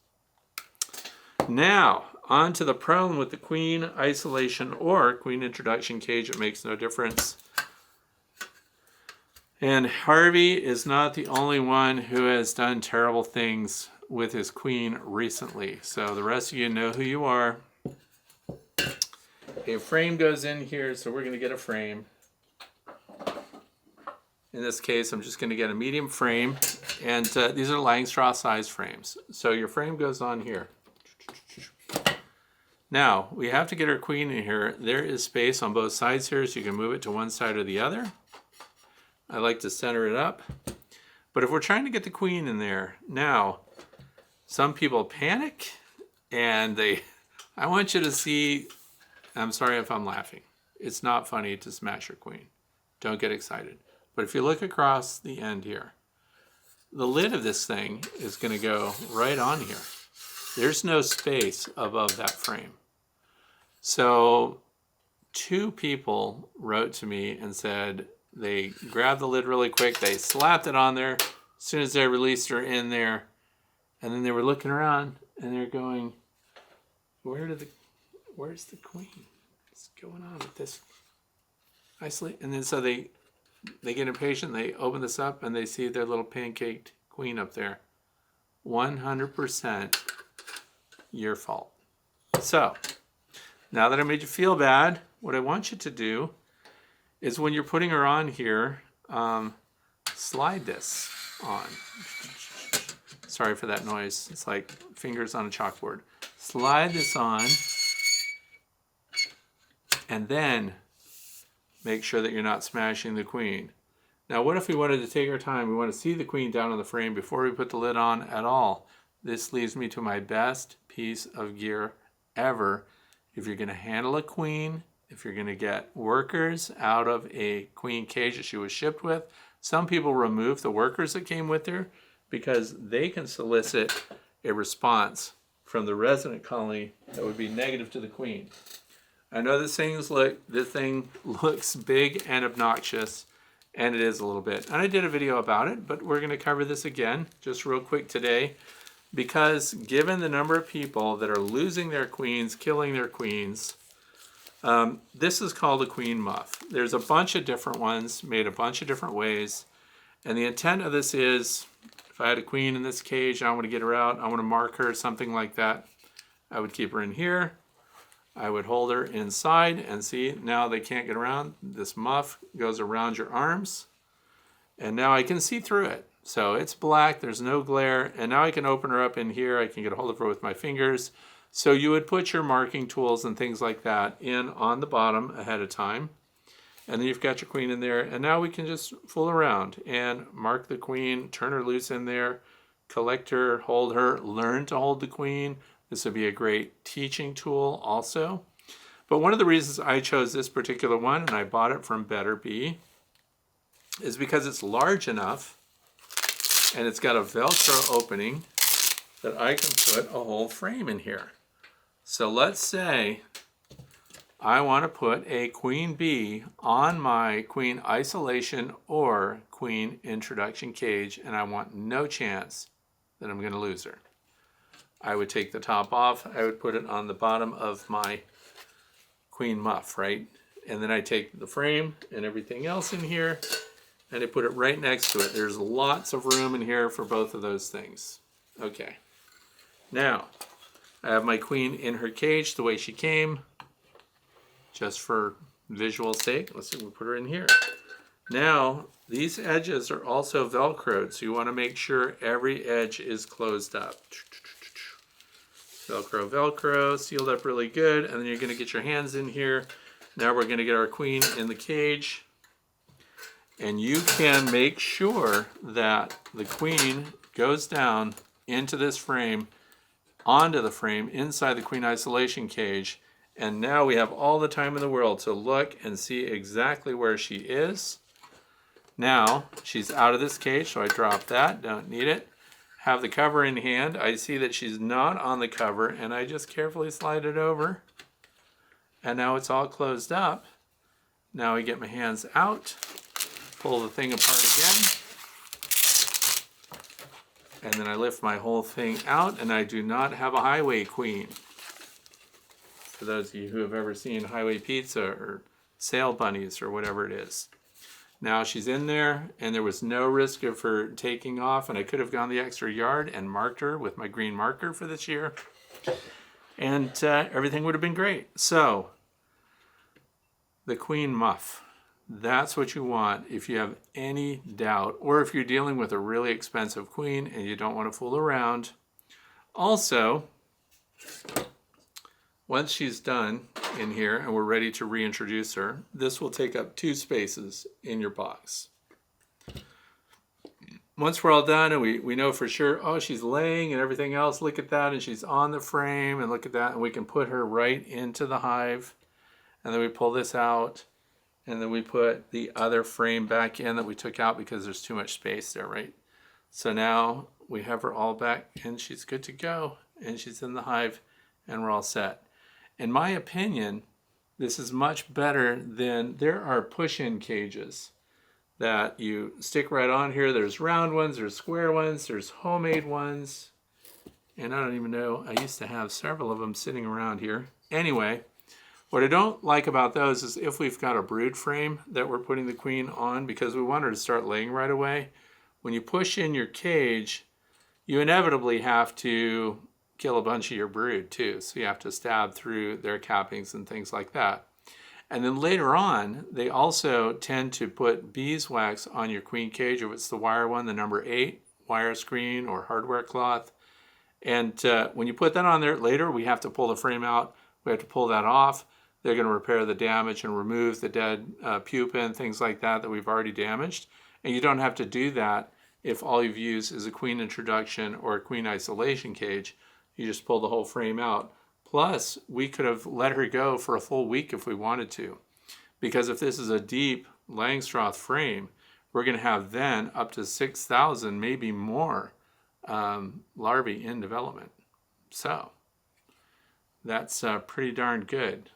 Now, on to the problem with the queen isolation or queen introduction cage. It makes no difference. And Harvey is not the only one who has done terrible things with his queen recently. So the rest of you know who you are. A frame goes in here, so we're going to get a frame. In this case, I'm just going to get a medium frame, and these are Langstroth size frames. So your frame goes on here. Now, we have to get our queen in here. There is space on both sides here, so you can move it to one side or the other. I like to center it up. But if we're trying to get the queen in there, now, some people panic, and I want you to see, I'm sorry if I'm laughing. It's not funny to smash your queen. Don't get excited. But if you look across the end here, the lid of this thing is going to go right on here. There's no space above that frame. So 2 people wrote to me and said they grabbed the lid really quick, they slapped it on there as soon as they released her in there, and then they were looking around and they're going, where's the queen? What's going on with this? And then so they get impatient, they open this up and they see their little pancaked queen up there. 100% your fault. So now that I made you feel bad, what I want you to do is when you're putting her on here, slide this on. Sorry for that noise. It's like fingers on a chalkboard. Slide this on, and then make sure that you're not smashing the queen. Now, what if we wanted to take our time? We want to see the queen down on the frame before we put the lid on at all. This leads me to my best piece of gear ever. If you're going to handle a queen, if you're going to get workers out of a queen cage that she was shipped with, some people remove the workers that came with her because they can solicit a response from the resident colony that would be negative to the queen. I know this thing looks big and obnoxious, and it is a little bit. And I did a video about it, but we're going to cover this again just real quick today, because given the number of people that are losing their queens, killing their queens, this is called a queen muff. There's a bunch of different ones made a bunch of different ways, and the intent of this is, if I had a queen in this cage, I want to get her out, I want to mark her, something like that, I would keep her in here. I would hold her inside, and see, now they can't get around. This muff goes around your arms, and now I can see through it. So it's black, there's no glare, and now I can open her up in here. I can get a hold of her with my fingers. So you would put your marking tools and things like that in on the bottom ahead of time. And then you've got your queen in there, and now we can just fool around and mark the queen, turn her loose in there, collect her, hold her, learn to hold the queen. This would be a great teaching tool also. But one of the reasons I chose this particular one, and I bought it from Better Bee, is because it's large enough and it's got a Velcro opening that I can put a whole frame in here. So let's say I want to put a queen bee on my queen isolation or queen introduction cage, and I want no chance that I'm going to lose her. I would take the top off, I would put it on the bottom of my queen muff, right? And then I take the frame and everything else in here, and I put it right next to it. There's lots of room in here for both of those things. Okay. Now, I have my queen in her cage the way she came, just for visual sake. Let's see, we'll put her in here. Now, these edges are also Velcroed, so you want to make sure every edge is closed up. Velcro, Velcro, sealed up really good, and then you're going to get your hands in here. Now we're going to get our queen in the cage, and you can make sure that the queen goes down into this frame, onto the frame, inside the queen isolation cage, and now we have all the time in the world to look and see exactly where she is. Now, she's out of this cage, so I drop that, don't need it. Have the cover in hand. I see that she's not on the cover, and I just carefully slide it over. And now it's all closed up. Now I get my hands out, pull the thing apart again, and then I lift my whole thing out, and I do not have a highway queen. For those of you who have ever seen Highway Pizza or Sale Bunnies or whatever it is. Now she's in there, and there was no risk of her taking off, and I could have gone the extra yard and marked her with my green marker for this year, and everything would have been great. So, the queen muff, that's what you want if you have any doubt, or if you're dealing with a really expensive queen and you don't want to fool around. Also, once she's done in here and we're ready to reintroduce her, this will take up 2 spaces in your box. Once we're all done and we know for sure, oh, she's laying and everything else, look at that, and she's on the frame, and look at that, and we can put her right into the hive, and then we pull this out, And then we put the other frame back in that we took out because there's too much space there, right? So now we have her all back and she's good to go. And she's in the hive and we're all set. In my opinion, this is much better than, there are push-in cages that you stick right on here. There's round ones, there's square ones, there's homemade ones. And I don't even know, I used to have several of them sitting around here. Anyway, what I don't like about those is if we've got a brood frame that we're putting the queen on, because we want her to start laying right away, when you push in your cage, you inevitably have to kill a bunch of your brood too. So you have to stab through their cappings and things like that. And then later on, they also tend to put beeswax on your queen cage, if it's the wire one, the number 8, wire screen or hardware cloth. And when you put that on there later, we have to pull the frame out. We have to pull that off. They're going to repair the damage and remove the dead pupa and things like that that we've already damaged. And you don't have to do that if all you've used is a queen introduction or a queen isolation cage. You just pull the whole frame out. Plus, we could have let her go for a full week if we wanted to. Because if this is a deep Langstroth frame, we're going to have then up to 6,000, maybe more, larvae in development. So that's pretty darn good.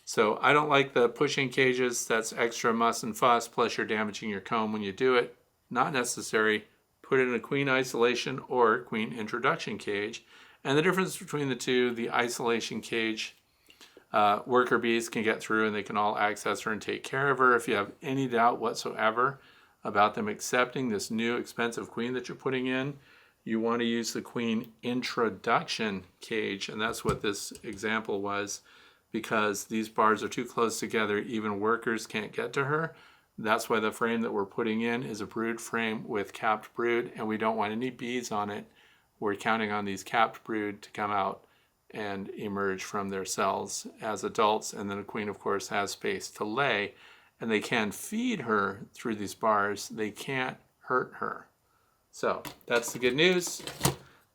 So I don't like the pushing cages. That's extra muss and fuss, plus you're damaging your comb when you do it. Not necessary. Put it in a queen isolation or queen introduction cage. And the difference between the two, the isolation cage, worker bees can get through and they can all access her and take care of her. If you have any doubt whatsoever about them accepting this new expensive queen that you're putting in, you want to use the queen introduction cage. And that's what this example was, because these bars are too close together. Even workers can't get to her. That's why the frame that we're putting in is a brood frame with capped brood, and we don't want any bees on it. We're counting on these capped brood to come out and emerge from their cells as adults. And then the queen, of course, has space to lay, and they can feed her through these bars. They can't hurt her. So that's the good news.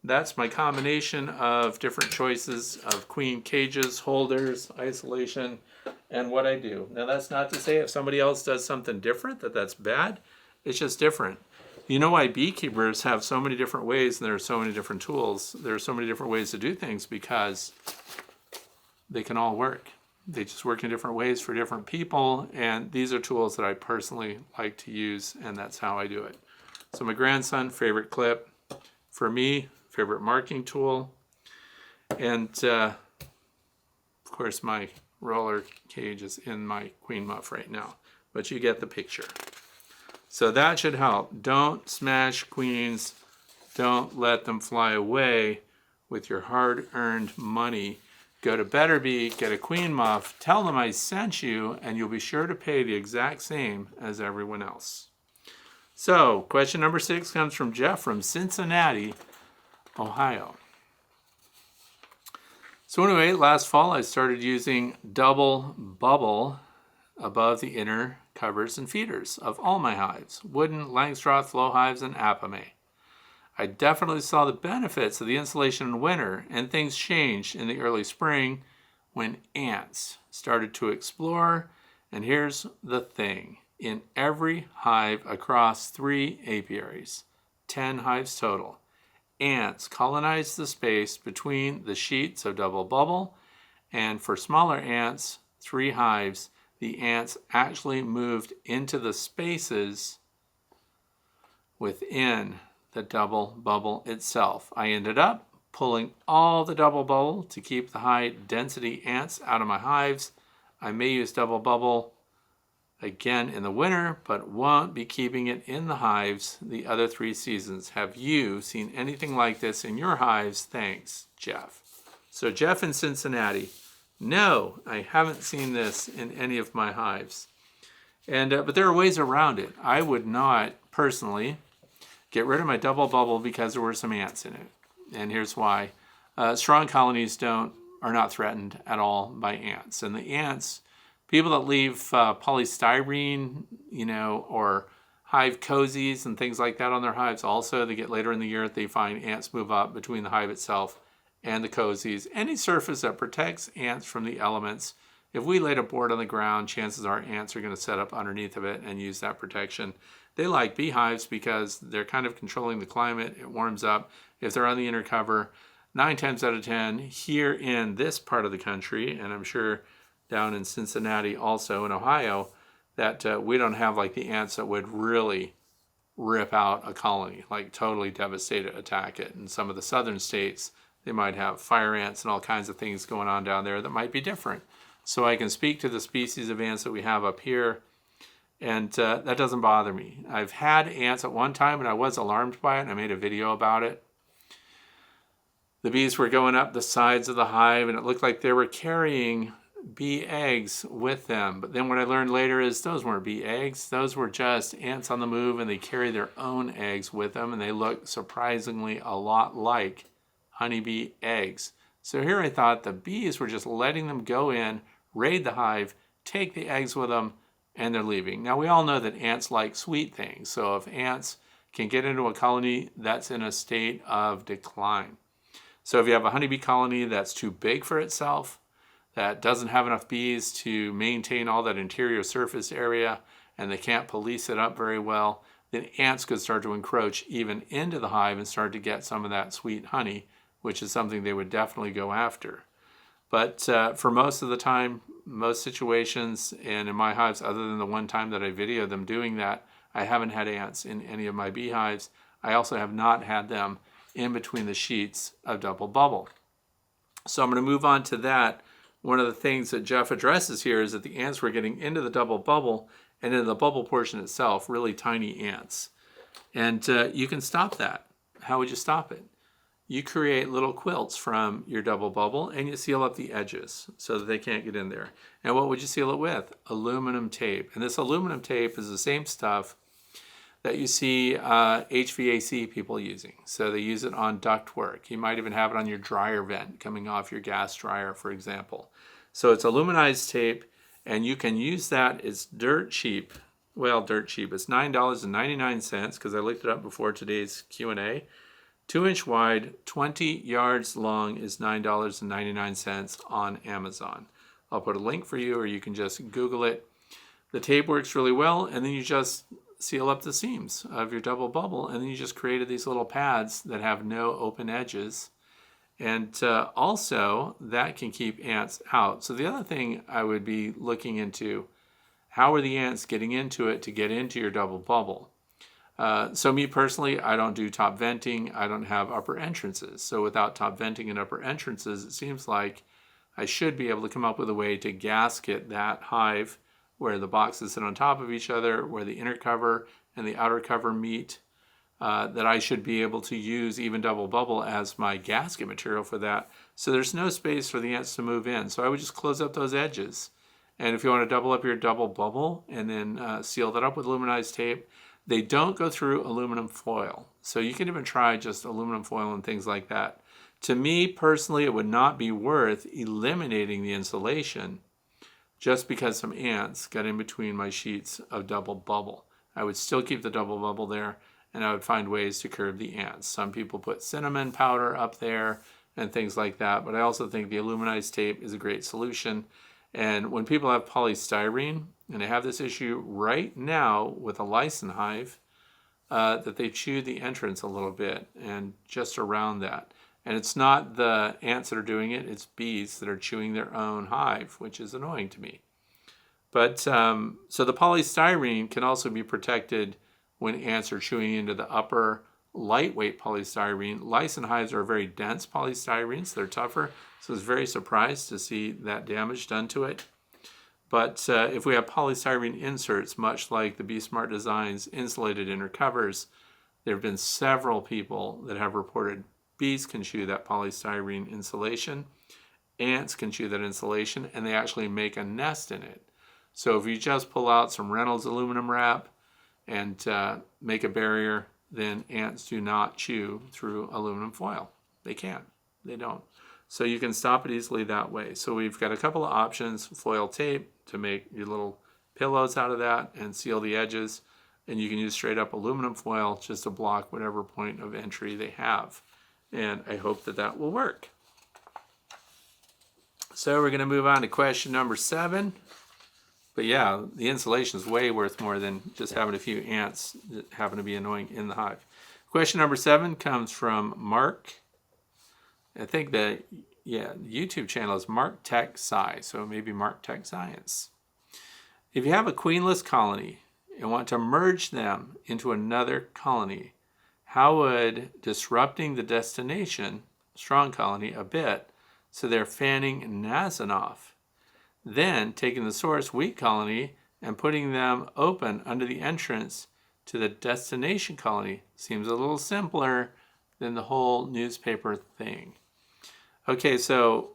That's my combination of different choices of queen cages, holders, isolation, and what I do. Now, that's not to say if somebody else does something different that that's bad. It's just different. You know why beekeepers have so many different ways and there are so many different tools? There are so many different ways to do things because they can all work. They just work in different ways for different people, and these are tools that I personally like to use, and that's how I do it. So my grandson, favorite clip. For me, favorite marking tool. And of course my roller cage is in my queen muff right now, but you get the picture. So that should help. Don't smash queens. Don't let them fly away with your hard-earned money. Go to Better Bee, get a queen muff, tell them I sent you, and you'll be sure to pay the exact same as everyone else. So, question number 6 comes from Jeff from Cincinnati, Ohio. So anyway, last fall I started using double bubble above the inner covers and feeders of all my hives, wooden, Langstroth, flow hives, and Apame. I definitely saw the benefits of the insulation in winter, and things changed in the early spring when ants started to explore. And here's the thing. In every hive across 3 apiaries, 10 hives total, ants colonized the space between the sheets of double bubble, and for smaller ants, 3 hives, the ants actually moved into the spaces within the double bubble itself. I ended up pulling all the double bubble to keep the high density ants out of my hives. I may use double bubble again in the winter, but won't be keeping it in the hives the other 3 seasons. Have you seen anything like this in your hives? Thanks, Jeff. So Jeff in Cincinnati. No, I haven't seen this in any of my hives. And but there are ways around it. I would not personally get rid of my double bubble because there were some ants in it. And here's why. Strong colonies are not threatened at all by ants. And the ants, people that leave polystyrene, or hive cozies and things like that on their hives also, they get later in the year, they find ants move up between the hive itself and the cozies. Any surface that protects ants from the elements If we laid a board on the ground, chances are ants are going to set up underneath of it and use that protection. They like beehives because they're kind of controlling the climate. It warms up. If they're on the inner cover, 9 times out of 10 here in this part of the country, and I'm sure down in Cincinnati also in Ohio, that we don't have like the ants that would really rip out a colony, like totally devastate it, attack it. In some of the southern states, they might have fire ants and all kinds of things going on down there that might be different. So I can speak to the species of ants that we have up here, and that doesn't bother me. I've had ants at one time, and I was alarmed by it, and I made a video about it. The bees were going up the sides of the hive, and it looked like they were carrying bee eggs with them. But then what I learned later is those weren't bee eggs. Those were just ants on the move, and they carry their own eggs with them, and they look surprisingly a lot like honeybee eggs. So here I thought the bees were just letting them go in, raid the hive, take the eggs with them, and they're leaving. Now we all know that ants like sweet things. So if ants can get into a colony, that's in a state of decline. So if you have a honeybee colony that's too big for itself, that doesn't have enough bees to maintain all that interior surface area, and they can't police it up very well, then ants could start to encroach even into the hive and start to get some of that sweet honey, which is something they would definitely go after. But for most of the time, most situations, and in my hives, other than the one time that I videoed them doing that, I haven't had ants in any of my beehives. I also have not had them in between the sheets of double bubble. So I'm going to move on to that. One of the things that Jeff addresses here is that the ants were getting into the double bubble, and in the bubble portion itself, really tiny ants. And you can stop that. How would you stop it? You create little quilts from your double bubble, and you seal up the edges so that they can't get in there. And what would you seal it with? Aluminum tape. And this aluminum tape is the same stuff that you see HVAC people using. So they use it on ductwork. You might even have it on your dryer vent coming off your gas dryer, for example. So it's aluminized tape, and you can use that. It's dirt cheap. Well, dirt cheap. It's $9.99 because I looked it up before today's Q&A. 2-inch wide, 20 yards long is $9.99 on Amazon. I'll put a link for you, or you can just Google it. The tape works really well, and then you just seal up the seams of your double bubble, and then you just created these little pads that have no open edges. And also, that can keep ants out. So the other thing I would be looking into, how are the ants getting into it to get into your double bubble? So me personally, I don't do top venting. I don't have upper entrances. So without top venting and upper entrances, it seems like I should be able to come up with a way to gasket that hive where the boxes sit on top of each other, where the inner cover and the outer cover meet, that I should be able to use even double bubble as my gasket material for that. So there's no space for the ants to move in. So I would just close up those edges. And if you want to double up your double bubble and then seal that up with aluminized tape, they don't go through aluminum foil. So you can even try just aluminum foil and things like that. To me personally, it would not be worth eliminating the insulation just because some ants got in between my sheets of double bubble. I would still keep the double bubble there, and I would find ways to curb the ants. Some people put cinnamon powder up there and things like that, but I also think the aluminized tape is a great solution. And when people have polystyrene, and I have this issue right now with a Lyson hive, that they chew the entrance a little bit and just around that. And it's not the ants that are doing it, it's bees that are chewing their own hive, which is annoying to me. But so the polystyrene can also be protected when ants are chewing into the upper lightweight polystyrene. Lyson hives are very dense polystyrene, so they're tougher. So I was very surprised to see that damage done to it. But if we have polystyrene inserts, much like the Bee Smart Designs insulated inner covers, there have been several people that have reported bees can chew that polystyrene insulation, ants can chew that insulation, and they actually make a nest in it. So if you just pull out some Reynolds aluminum wrap and make a barrier, then ants do not chew through aluminum foil. They can't. They don't. So you can stop it easily that way. So we've got a couple of options: foil tape to make your little pillows out of that and seal the edges. And you can use straight up aluminum foil just to block whatever point of entry they have. And I hope that that will work. So we're going to move on to question number 7. But yeah, the insulation is way worth more than just having a few ants that happen to be annoying in the hive. Question number 7 comes from Mark. I think the YouTube channel is Mark Tech Sci, so maybe Mark Tech Science. If you have a queenless colony and want to merge them into another colony, how would disrupting the destination strong colony a bit so they're fanning gnassin off, then taking the source weak colony and putting them open under the entrance to the destination colony seems a little simpler than the whole newspaper thing. Okay, so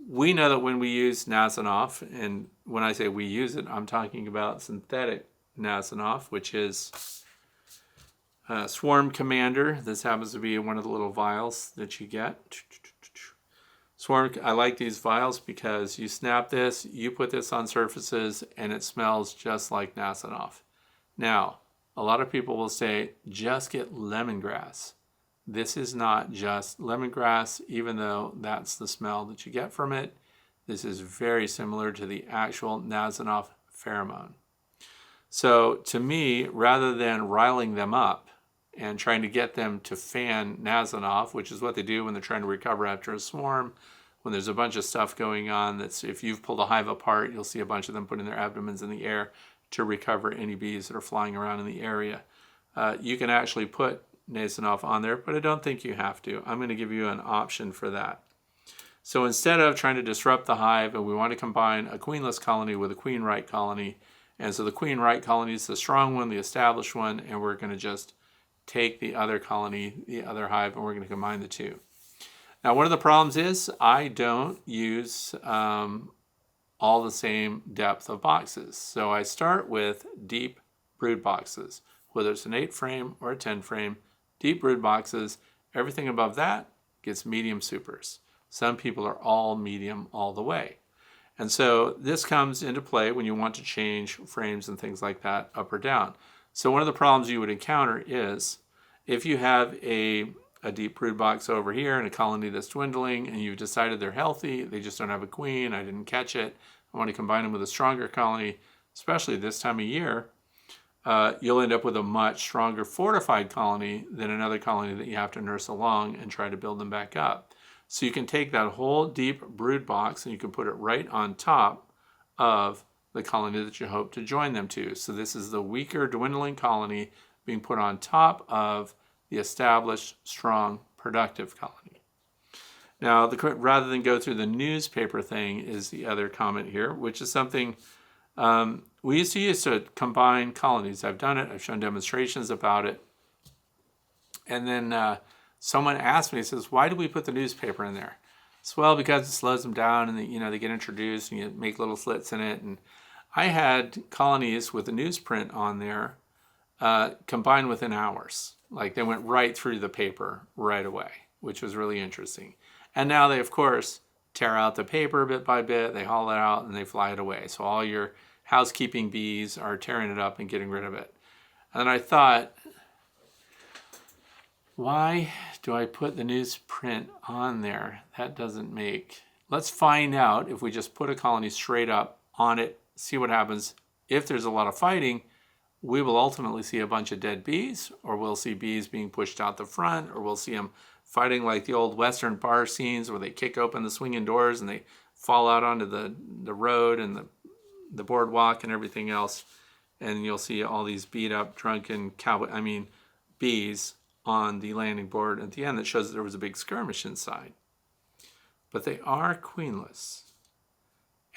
we know that when we use Nasinoff, and when I say we use it, I'm talking about synthetic Nasinoff, which is Swarm Commander. This happens to be one of the little vials that you get. Swarm, I like these vials because you snap this, you put this on surfaces, and it smells just like Nasinoff. Now, a lot of people will say, just get lemongrass. This is not just lemongrass, even though that's the smell that you get from it. This is very similar to the actual Nasinoff pheromone. So to me, rather than riling them up and trying to get them to fan Nasinoff, which is what they do when they're trying to recover after a swarm, when there's a bunch of stuff going on, that's if you've pulled a hive apart, you'll see a bunch of them putting their abdomens in the air to recover any bees that are flying around in the area. You can actually put Nasinoff on there, but I don't think you have to. I'm going to give you an option for that. So instead of trying to disrupt the hive, and we want to combine a queenless colony with a queen-right colony, and so the queen-right colony is the strong one, the established one, and we're going to just take the other colony, the other hive, and we're going to combine the two. Now, one of the problems is I don't use all the same depth of boxes. So I start with deep brood boxes, whether it's an 8 frame or a 10 frame, deep brood boxes. Everything above that gets medium supers. Some people are all medium all the way. And so this comes into play when you want to change frames and things like that up or down. So one of the problems you would encounter is if you have a deep brood box over here and a colony that's dwindling and you've decided they're healthy, they just don't have a queen, I didn't catch it, I want to combine them with a stronger colony, especially this time of year, you'll end up with a much stronger fortified colony than another colony that you have to nurse along and try to build them back up. So you can take that whole deep brood box and you can put it right on top of the colony that you hope to join them to. So this is the weaker dwindling colony being put on top of the established, strong, productive colony. Now, rather than go through the newspaper thing is the other comment here, which is something we used to use to combine colonies. I've done it. I've shown demonstrations about it. And then someone asked me, he says, why do we put the newspaper in there? It's, well, because it slows them down and they get introduced and you make little slits in it. And I had colonies with a newsprint on there combined within hours. Like they went right through the paper right away, which was really interesting. And now they, of course, tear out the paper bit by bit, they haul it out and they fly it away. So all your housekeeping bees are tearing it up and getting rid of it. And then I thought, why do I put the newsprint on there? That doesn't make... Let's find out if we just put a colony straight up on it, see what happens. If there's a lot of fighting, we will ultimately see a bunch of dead bees, or we'll see bees being pushed out the front, or we'll see them fighting like the old Western bar scenes where they kick open the swinging doors and they fall out onto the road and the boardwalk and everything else. And you'll see all these beat up, drunken bees on the landing board at the end that shows that there was a big skirmish inside. But they are queenless.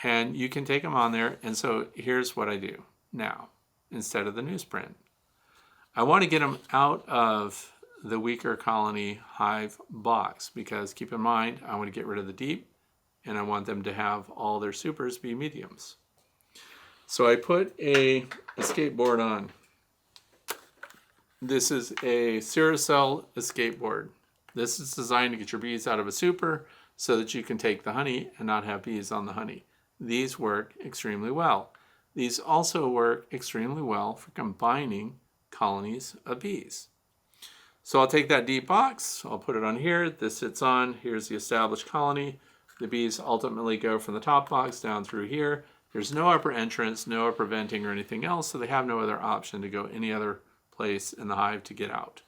And you can take them on there. And so here's what I do now. Instead of the newsprint, I want to get them out of the weaker colony hive box because keep in mind, I want to get rid of the deep and I want them to have all their supers be mediums. So I put a escape board on. This is a Ciracel escape board. This is designed to get your bees out of a super so that you can take the honey and not have bees on the honey. These work extremely well. These also work extremely well for combining colonies of bees. So I'll take that deep box, I'll put it on here, this sits on, here's the established colony, The bees ultimately go from the top box down through here. There's no upper entrance, no upper venting or anything else, so they have no other option to go any other place in the hive to get out.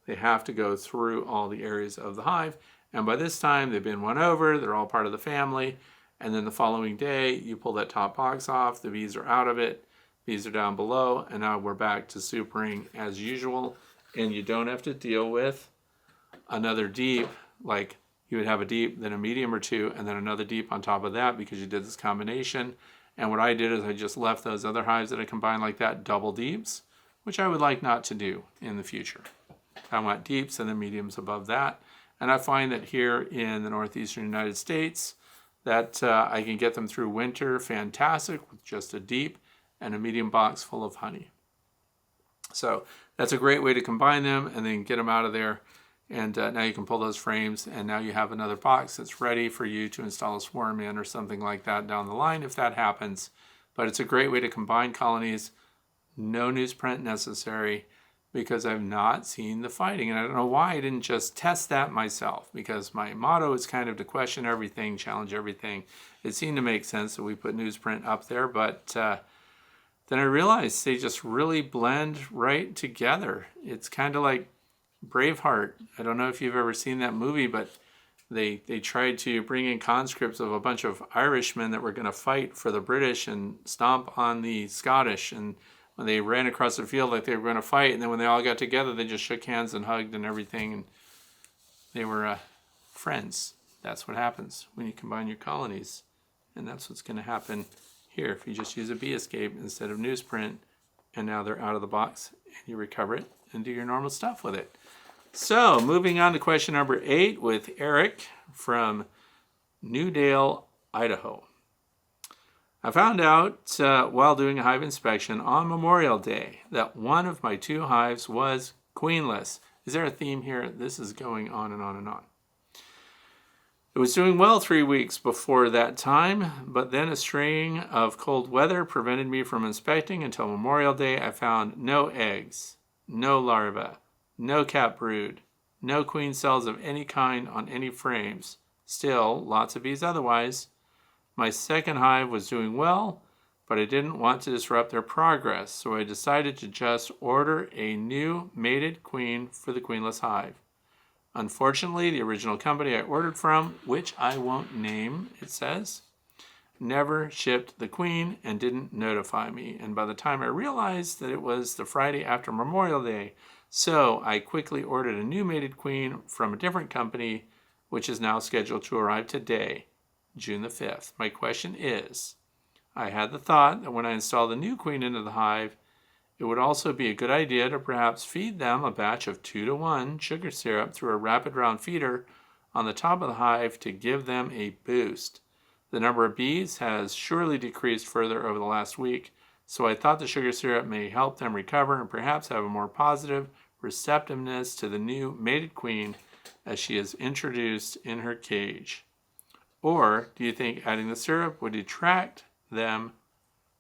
They have to go through all the areas of the hive, and by this time they've been won over, they're all part of the family, and then the following day you pull that top box off, the bees are out of it, bees are down below, and now we're back to supering as usual, and you don't have to deal with another deep, like you would have a deep, then a medium or two, and then another deep on top of that because you did this combination. And what I did is I just left those other hives that I combined like that double deeps, which I would like not to do in the future. I want deeps and then mediums above that. And I find that here in the northeastern United States that I can get them through winter fantastic with just a deep and a medium box full of honey. So that's a great way to combine them and then get them out of there. And now you can pull those frames, and now you have another box that's ready for you to install a swarm in or something like that down the line if that happens. But it's a great way to combine colonies. No newsprint necessary because I've not seen the fighting. And I don't know why I didn't just test that myself, because my motto is kind of to question everything, challenge everything. It seemed to make sense that we put newsprint up there, but then I realized they just really blend right together. It's kind of like Braveheart. I don't know if you've ever seen that movie, but they tried to bring in conscripts of a bunch of Irishmen that were going to fight for the British and stomp on the Scottish. And when they ran across the field like they were going to fight, and then when they all got together, they just shook hands and hugged and everything, and they were friends. That's what happens when you combine your colonies, and that's what's going to happen here if you just use a bee escape instead of newsprint, and now they're out of the box, and you recover it and do your normal stuff with it. So, moving on to question number 8 with Eric from Newdale, Idaho. I found out while doing a hive inspection on Memorial Day that one of my 2 hives was queenless. Is there a theme here? This is going on and on and on. It was doing well 3 weeks before that time, but then a string of cold weather prevented me from inspecting until Memorial Day. I found no eggs, no larvae, no cap brood, no queen cells of any kind on any frames. Still, lots of bees otherwise. My second hive was doing well, but I didn't want to disrupt their progress, so I decided to just order a new mated queen for the queenless hive. Unfortunately, the original company I ordered from, which I won't name, it says, never shipped the queen and didn't notify me. And by the time I realized that it was the Friday after Memorial Day, so I quickly ordered a new mated queen from a different company, which is now scheduled to arrive today, June the 5th. My question is, I had the thought that when I install the new queen into the hive, it would also be a good idea to perhaps feed them a batch of 2-to-1 sugar syrup through a rapid round feeder on the top of the hive to give them a boost. The number of bees has surely decreased further over the last week, so I thought the sugar syrup may help them recover and perhaps have a more positive receptiveness to the new mated queen as she is introduced in her cage. Or do you think adding the syrup would detract them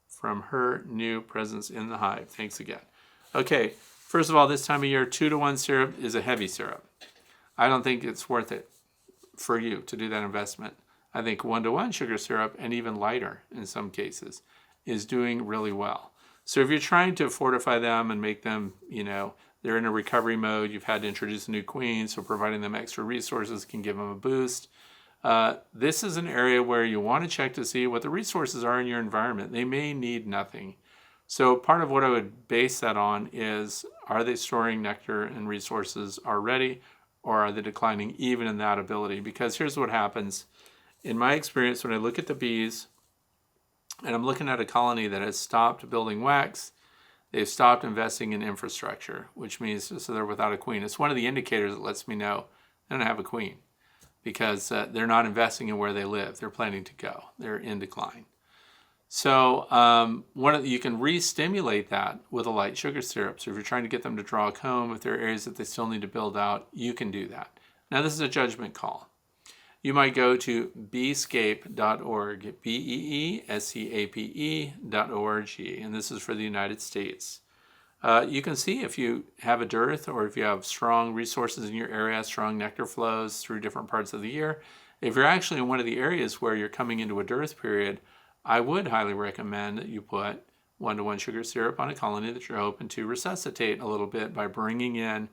from her new presence in the hive? Thanks again. Okay, first of all, this time of year, 2-to-1 syrup is a heavy syrup. I don't think it's worth it for you to do that investment. I think 1-to-1 sugar syrup, and even lighter in some cases, is doing really well. So if you're trying to fortify them and make them, they're in a recovery mode, you've had to introduce a new queen, so providing them extra resources can give them a boost. This is an area where you want to check to see what the resources are in your environment. They may need nothing. So part of what I would base that on is, are they storing nectar and resources already, or are they declining even in that ability? Because here's what happens. In my experience, when I look at the bees, and I'm looking at a colony that has stopped building wax, they've stopped investing in infrastructure, which means so they're without a queen. It's one of the indicators that lets me know they don't have a queen, because they're not investing in where they live. They're planning to go. They're in decline. So you can re-stimulate that with a light sugar syrup. So if you're trying to get them to draw a comb, if there are areas that they still need to build out, you can do that. Now this is a judgment call. You might go to beescape.org, beescape.org, and this is for the United States. You can see if you have a dearth or if you have strong resources in your area, strong nectar flows through different parts of the year, If you're actually in one of the areas where you're coming into a dearth period, I would highly recommend that you put 1-to-1 sugar syrup on a colony that you're hoping to resuscitate a little bit by bringing in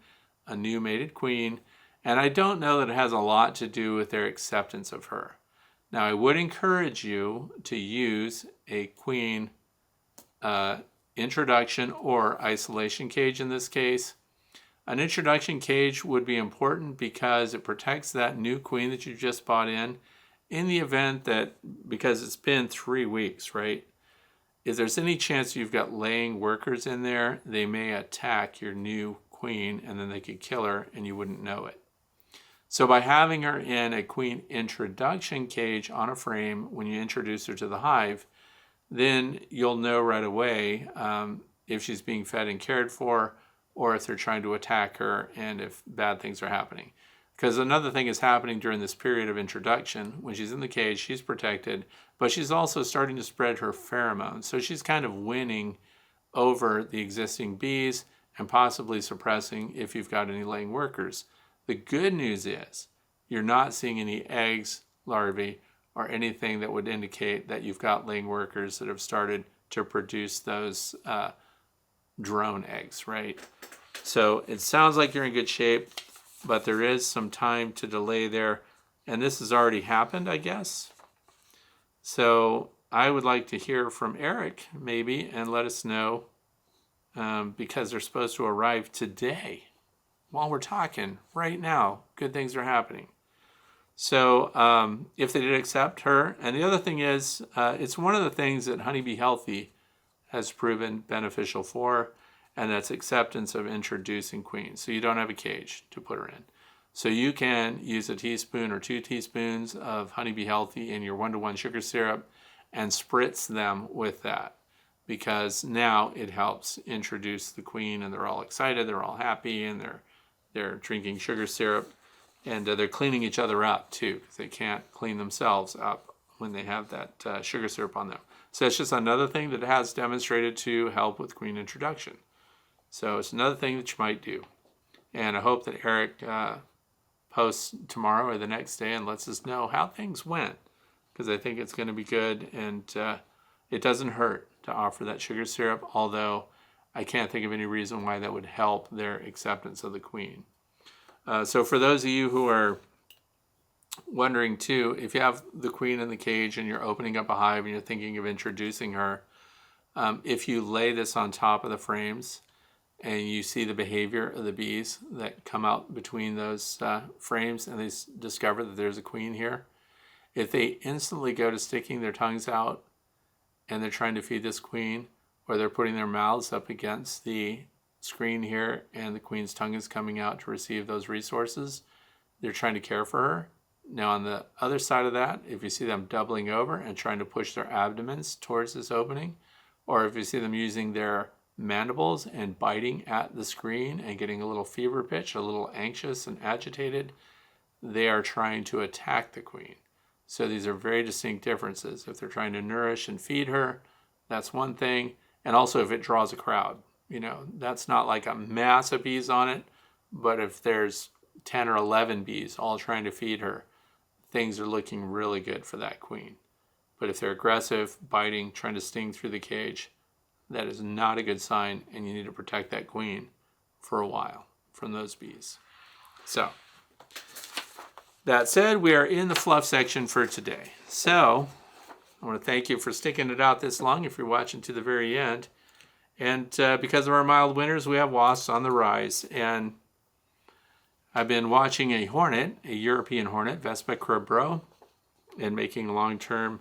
a new mated queen. And I don't know that it has a lot to do with their acceptance of her. Now, I would encourage you to use a queen introduction or isolation cage in this case. An introduction cage would be important because it protects that new queen that you just bought in the event that, because it's been 3 weeks, right? If there's any chance you've got laying workers in there, they may attack your new queen and then they could kill her and you wouldn't know it. So by having her in a queen introduction cage on a frame when you introduce her to the hive, then you'll know right away if she's being fed and cared for, or if they're trying to attack her and if bad things are happening. Because another thing is happening during this period of introduction. When she's in the cage, she's protected, but she's also starting to spread her pheromones. So she's kind of winning over the existing bees and possibly suppressing if you've got any laying workers. The good news is you're not seeing any eggs, larvae, or anything that would indicate that you've got laying workers that have started to produce those drone eggs, right? So it sounds like you're in good shape, but there is some time to delay there. And this has already happened, I guess. So I would like to hear from Eric, maybe, and let us know, because they're supposed to arrive today. While we're talking, right now, good things are happening. So if they did accept her, and the other thing is, it's one of the things that Honeybee Healthy has proven beneficial for, and that's acceptance of introducing queens. So you don't have a cage to put her in. So you can use a teaspoon or 2 teaspoons of Honeybee Healthy in your 1-to-1 sugar syrup and spritz them with that, because now it helps introduce the queen and they're all excited, they're all happy, and they're drinking sugar syrup, and they're cleaning each other up too, because they can't clean themselves up when they have that sugar syrup on them. So it's just another thing that has demonstrated to help with queen introduction. So it's another thing that you might do. And I hope that Eric posts tomorrow or the next day and lets us know how things went, because I think it's going to be good, and it doesn't hurt to offer that sugar syrup, although I can't think of any reason why that would help their acceptance of the queen. So for those of you who are wondering too, if you have the queen in the cage and you're opening up a hive and you're thinking of introducing her, if you lay this on top of the frames and you see the behavior of the bees that come out between those frames and they discover that there's a queen here, if they instantly go to sticking their tongues out and they're trying to feed this queen, or they're putting their mouths up against the screen here and the queen's tongue is coming out to receive those resources, they're trying to care for her. Now on the other side of that, if you see them doubling over and trying to push their abdomens towards this opening, or if you see them using their mandibles and biting at the screen and getting a little fever pitch, a little anxious and agitated, they are trying to attack the queen. So these are very distinct differences. If they're trying to nourish and feed her, that's one thing. And also if it draws a crowd, that's not like a mass of bees on it, but if there's 10 or 11 bees all trying to feed her, things are looking really good for that queen. But if they're aggressive, biting, trying to sting through the cage, that is not a good sign, and you need to protect that queen for a while from those bees. So, that said, we are in the fluff section for today. So, I want to thank you for sticking it out this long if you're watching to the very end. And because of our mild winters, we have wasps on the rise. And I've been watching a hornet, a European hornet, Vespa crabro, and making a long-term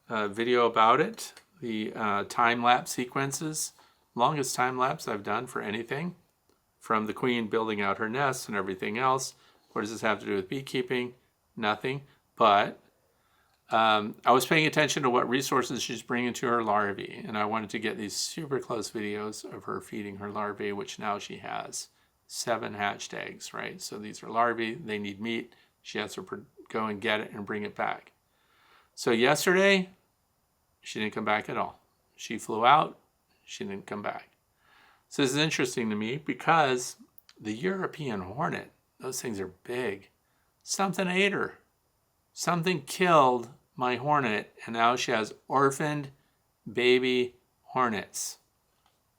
video about it. The time-lapse sequences, longest time-lapse I've done for anything, from the queen building out her nest and everything else. What does this have to do with beekeeping? Nothing. But I was paying attention to what resources she's bringing to her larvae, and I wanted to get these super close videos of her feeding her larvae, which now she has 7 hatched eggs, right? So these are larvae, they need meat. She has to go and get it and bring it back. So yesterday, she didn't come back at all. She flew out, she didn't come back. So this is interesting to me because the European hornet, those things are big. Something ate her. Something killed my hornet, and now she has orphaned baby hornets.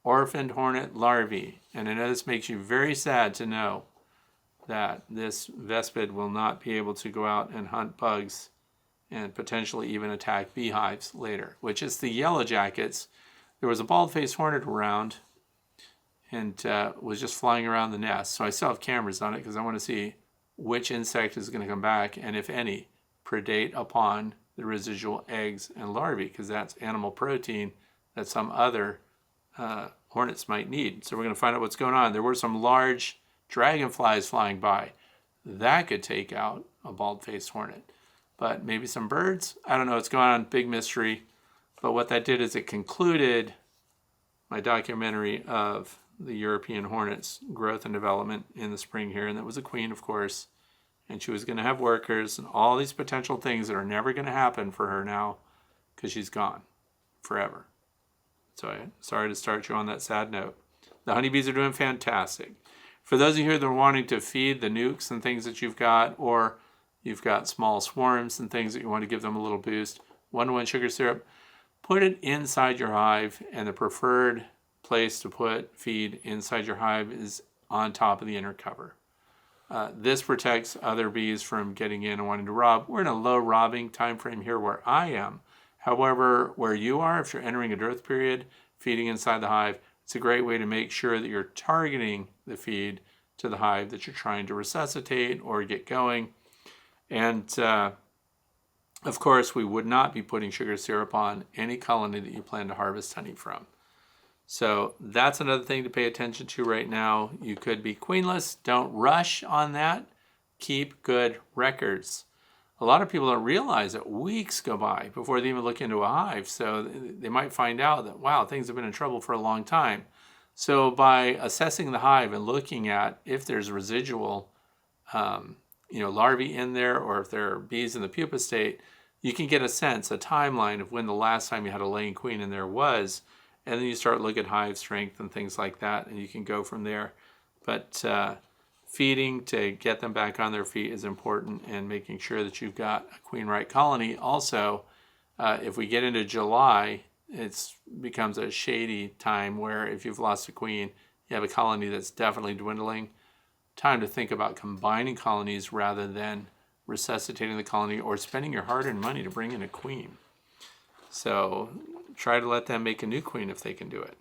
Orphaned hornet larvae. And I know this makes you very sad to know that this vespid will not be able to go out and hunt bugs and potentially even attack beehives later, which is the yellow jackets. There was a bald-faced hornet around and was just flying around the nest. So I still have cameras on it because I want to see which insect is going to come back and, if any, predate upon the residual eggs and larvae, because that's animal protein that some other hornets might need. So we're going to find out what's going on. There were some large dragonflies flying by. That could take out a bald-faced hornet. But maybe some birds? I don't know what's going on. Big mystery. But what that did is it concluded my documentary of the European hornet's growth and development in the spring here. And that was a queen, of course. And she was going to have workers and all these potential things that are never going to happen for her now because she's gone forever. So I'm sorry to start you on that sad note. The honeybees are doing fantastic. For those of you that are wanting to feed the nukes and things that you've got, or you've got small swarms and things that you want to give them a little boost, 1-to-1 sugar syrup, put it inside your hive, and the preferred place to put feed inside your hive is on top of the inner cover. This protects other bees from getting in and wanting to rob. We're in a low robbing time frame here where I am. However, where you are, if you're entering a dearth period, feeding inside the hive, it's a great way to make sure that you're targeting the feed to the hive that you're trying to resuscitate or get going. And of course, we would not be putting sugar syrup on any colony that you plan to harvest honey from. So that's another thing to pay attention to right now. You could be queenless. Don't rush on that. Keep good records. A lot of people don't realize that weeks go by before they even look into a hive. So they might find out that, wow, things have been in trouble for a long time. So by assessing the hive and looking at if there's residual larvae in there, or if there are bees in the pupa state, you can get a sense, a timeline of when the last time you had a laying queen in there was. And then you start looking at hive strength and things like that, and you can go from there. But feeding to get them back on their feet is important, and making sure that you've got a queen-right colony. Also, if we get into July, it becomes a shady time where if you've lost a queen, you have a colony that's definitely dwindling. Time to think about combining colonies rather than resuscitating the colony or spending your hard-earned money to bring in a queen. So try to let them make a new queen if they can do it.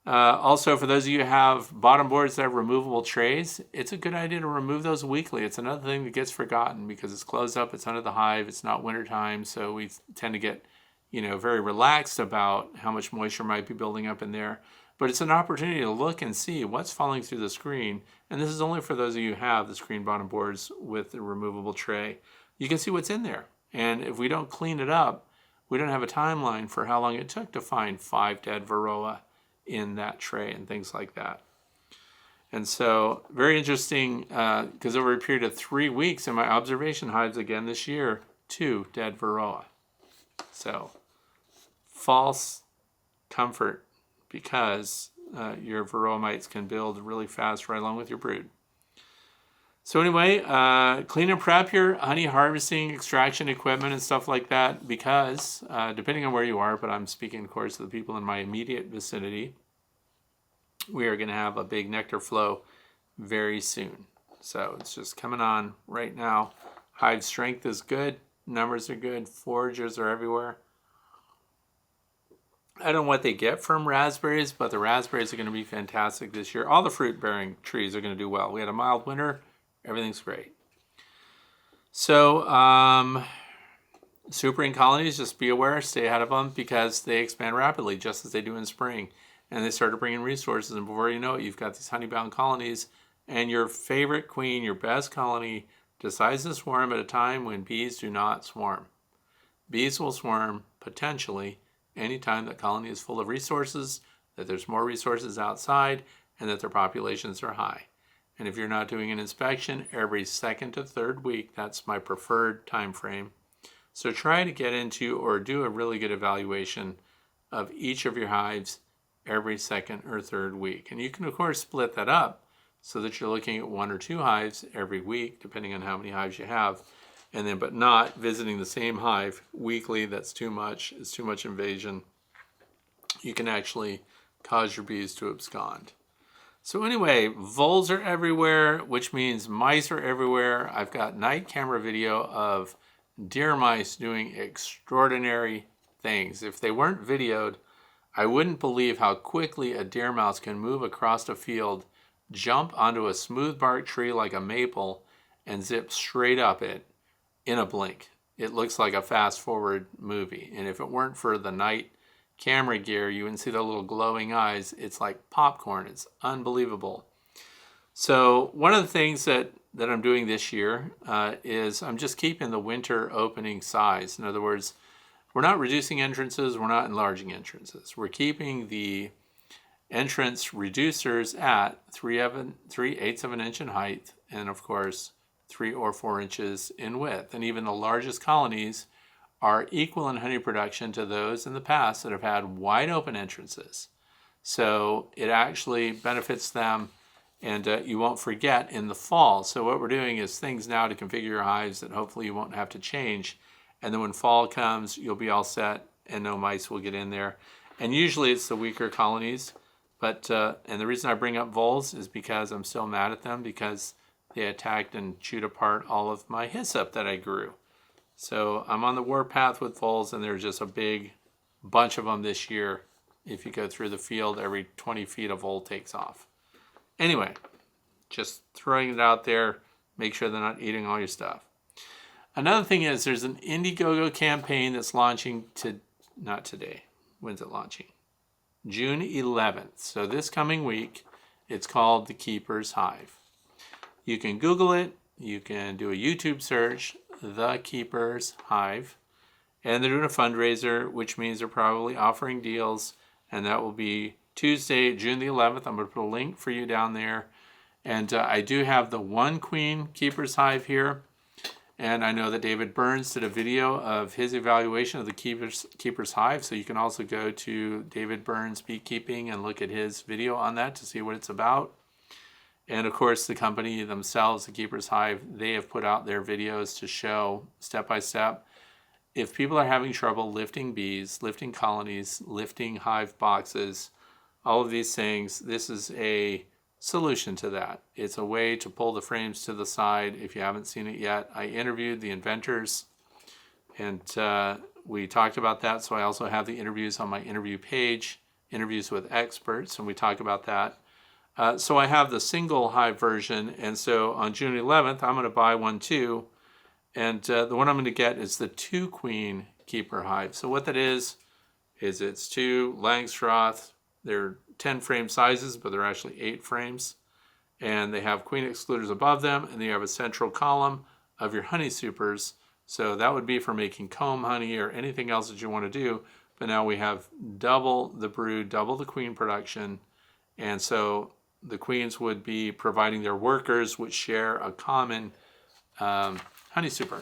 Also, for those of you who have bottom boards that have removable trays, it's a good idea to remove those weekly. It's another thing that gets forgotten because it's closed up, it's under the hive, it's not wintertime, so we tend to get very relaxed about how much moisture might be building up in there. But it's an opportunity to look and see what's falling through the screen. And this is only for those of you who have the screen bottom boards with the removable tray. You can see what's in there. And if we don't clean it up, we don't have a timeline for how long it took to find 5 dead Varroa in that tray and things like that. And so very interesting, because over a period of 3 weeks in my observation hives again this year, 2 dead Varroa. So false comfort, because your Varroa mites can build really fast right along with your brood. So anyway, clean and prep your honey harvesting, extraction equipment and stuff like that, because depending on where you are, but I'm speaking, of course, to the people in my immediate vicinity, we are going to have a big nectar flow very soon. So it's just coming on right now. Hive strength is good. Numbers are good. Foragers are everywhere. I don't know what they get from raspberries, but the raspberries are going to be fantastic this year. All the fruit-bearing trees are going to do well. We had a mild winter. Everything's great. So, superine colonies, just be aware, stay ahead of them, because they expand rapidly, just as they do in spring. And they start to bring in resources, and before you know it, you've got these honey-bound colonies, and your favorite queen, your best colony, decides to swarm at a time when bees do not swarm. Bees will swarm, potentially, anytime that colony is full of resources, that there's more resources outside, and that their populations are high. And if you're not doing an inspection every 2nd to 3rd week, that's my preferred time frame. So try to get into or do a really good evaluation of each of your hives every 2nd or 3rd week. And you can, of course, split that up so that you're looking at 1 or 2 hives every week, depending on how many hives you have. and then but not visiting the same hive weekly. That's too much. It's too much invasion. You can actually cause your bees to abscond. So anyway, voles are everywhere, which means mice are everywhere. I've got night camera video of deer mice doing extraordinary things. If they weren't videoed, I wouldn't believe how quickly a deer mouse can move across a field, jump onto a smooth bark tree like a maple, and zip straight up it in a blink. It looks like a fast forward movie. And if it weren't for the night camera gear, you wouldn't see the little glowing eyes. It's like popcorn. It's unbelievable. So one of the things that I'm doing this year is I'm just keeping the winter opening size. In other words, we're not reducing entrances, we're not enlarging entrances. We're keeping the entrance reducers at 3/8 of an inch in height, and of course 3 or 4 inches in width. And even the largest colonies are equal in honey production to those in the past that have had wide open entrances. So it actually benefits them, and you won't forget in the fall. So what we're doing is things now to configure your hives that hopefully you won't have to change. And then when fall comes, you'll be all set and no mice will get in there. And usually it's the weaker colonies. But and the reason I bring up voles is because I'm still mad at them because they attacked and chewed apart all of my hyssop that I grew. So I'm on the warpath with voles, and there's just a big bunch of them this year. If you go through the field, every 20 feet a vole takes off. Anyway, just throwing it out there, make sure they're not eating all your stuff. Another thing is there's an Indiegogo campaign that's launching not today. When's it launching? June 11th. So this coming week, it's called The Keeper's Hive. You can Google it. You can do a YouTube search, The Keeper's Hive. And they're doing a fundraiser, which means they're probably offering deals. And that will be Tuesday, June the 11th. I'm going to put a link for you down there. And I do have the one queen Keeper's Hive here. And I know that David Burns did a video of his evaluation of the Keeper's Hive. So you can also go to David Burns Beekeeping and look at his video on that to see what it's about. And of course, the company themselves, the Keeper's Hive, they have put out their videos to show step by step. If people are having trouble lifting bees, lifting colonies, lifting hive boxes, all of these things, this is a solution to that. It's a way to pull the frames to the side. If you haven't seen it yet, I interviewed the inventors and we talked about that. So I also have the interviews on my interview page, interviews with experts, and we talk about that. So I have the single hive version, and so on June 11th, I'm going to buy one too. And the one I'm going to get is the 2 queen keeper hive. So what that is it's 2 Langstroth. They're 10 frame sizes, but they're actually 8 frames. And they have queen excluders above them, and then you have a central column of your honey supers. So that would be for making comb honey or anything else that you want to do. But now we have double the brood, double the queen production. And so the queens would be providing their workers, which share a common honey super,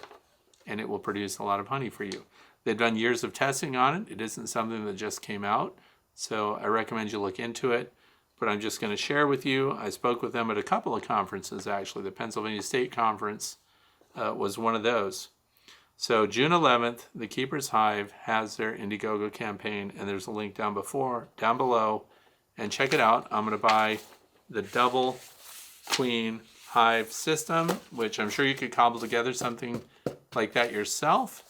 and it will produce a lot of honey for you. They've done years of testing on it. It isn't something that just came out, so I recommend you look into it. But I'm just going to share with you. I spoke with them at a couple of conferences, actually. The Pennsylvania State Conference was one of those. So June 11th, the Keeper's Hive has their Indiegogo campaign, and there's a link down below, and check it out. I'm going to buy the double queen hive system, which I'm sure you could cobble together something like that yourself.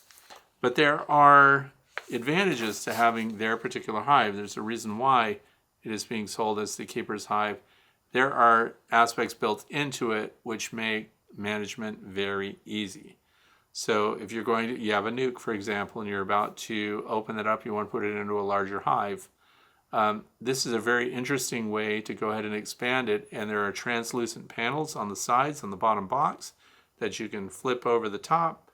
But there are advantages to having their particular hive. There's a reason why it is being sold as the Keeper's Hive. There are aspects built into it which make management very easy. So if you're you have a nuke, for example, and you're about to open it up, you want to put it into a larger hive. This is a very interesting way to go ahead and expand it, and there are translucent panels on the sides on the bottom box that you can flip over the top,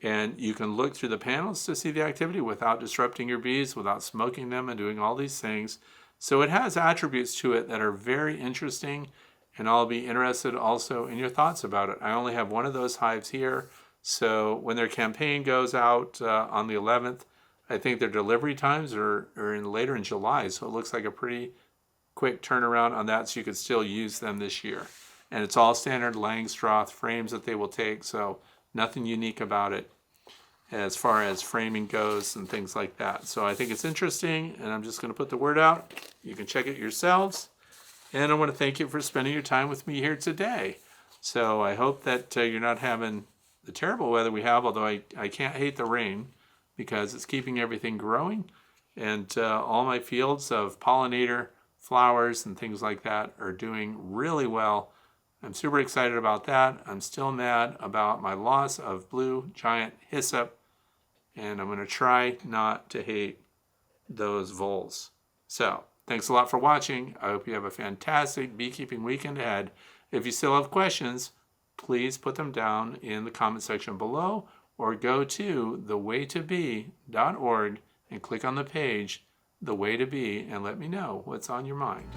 and you can look through the panels to see the activity without disrupting your bees, without smoking them and doing all these things. So it has attributes to it that are very interesting, and I'll be interested also in your thoughts about it. I only have one of those hives here, so when their campaign goes out on the 11th, I think their delivery times are later in July, so it looks like a pretty quick turnaround on that, so you could still use them this year. And it's all standard Langstroth frames that they will take, so Nothing unique about it as far as framing goes and things like that. So I think it's interesting, and I'm just going to put the word out. You can check it yourselves. And I want to thank you for spending your time with me here today. So I hope that you're not having the terrible weather we have, although I can't hate the rain because it's keeping everything growing. And all my fields of pollinator flowers and things like that are doing really well. I'm super excited about that. I'm still mad about my loss of blue giant hyssop, and I'm going to try not to hate those voles. So thanks a lot for watching. I hope you have a fantastic beekeeping weekend ahead. If you still have questions, please put them down in the comment section below, or go to thewaytobee.org and click on the page The Way to Bee and let me know what's on your mind.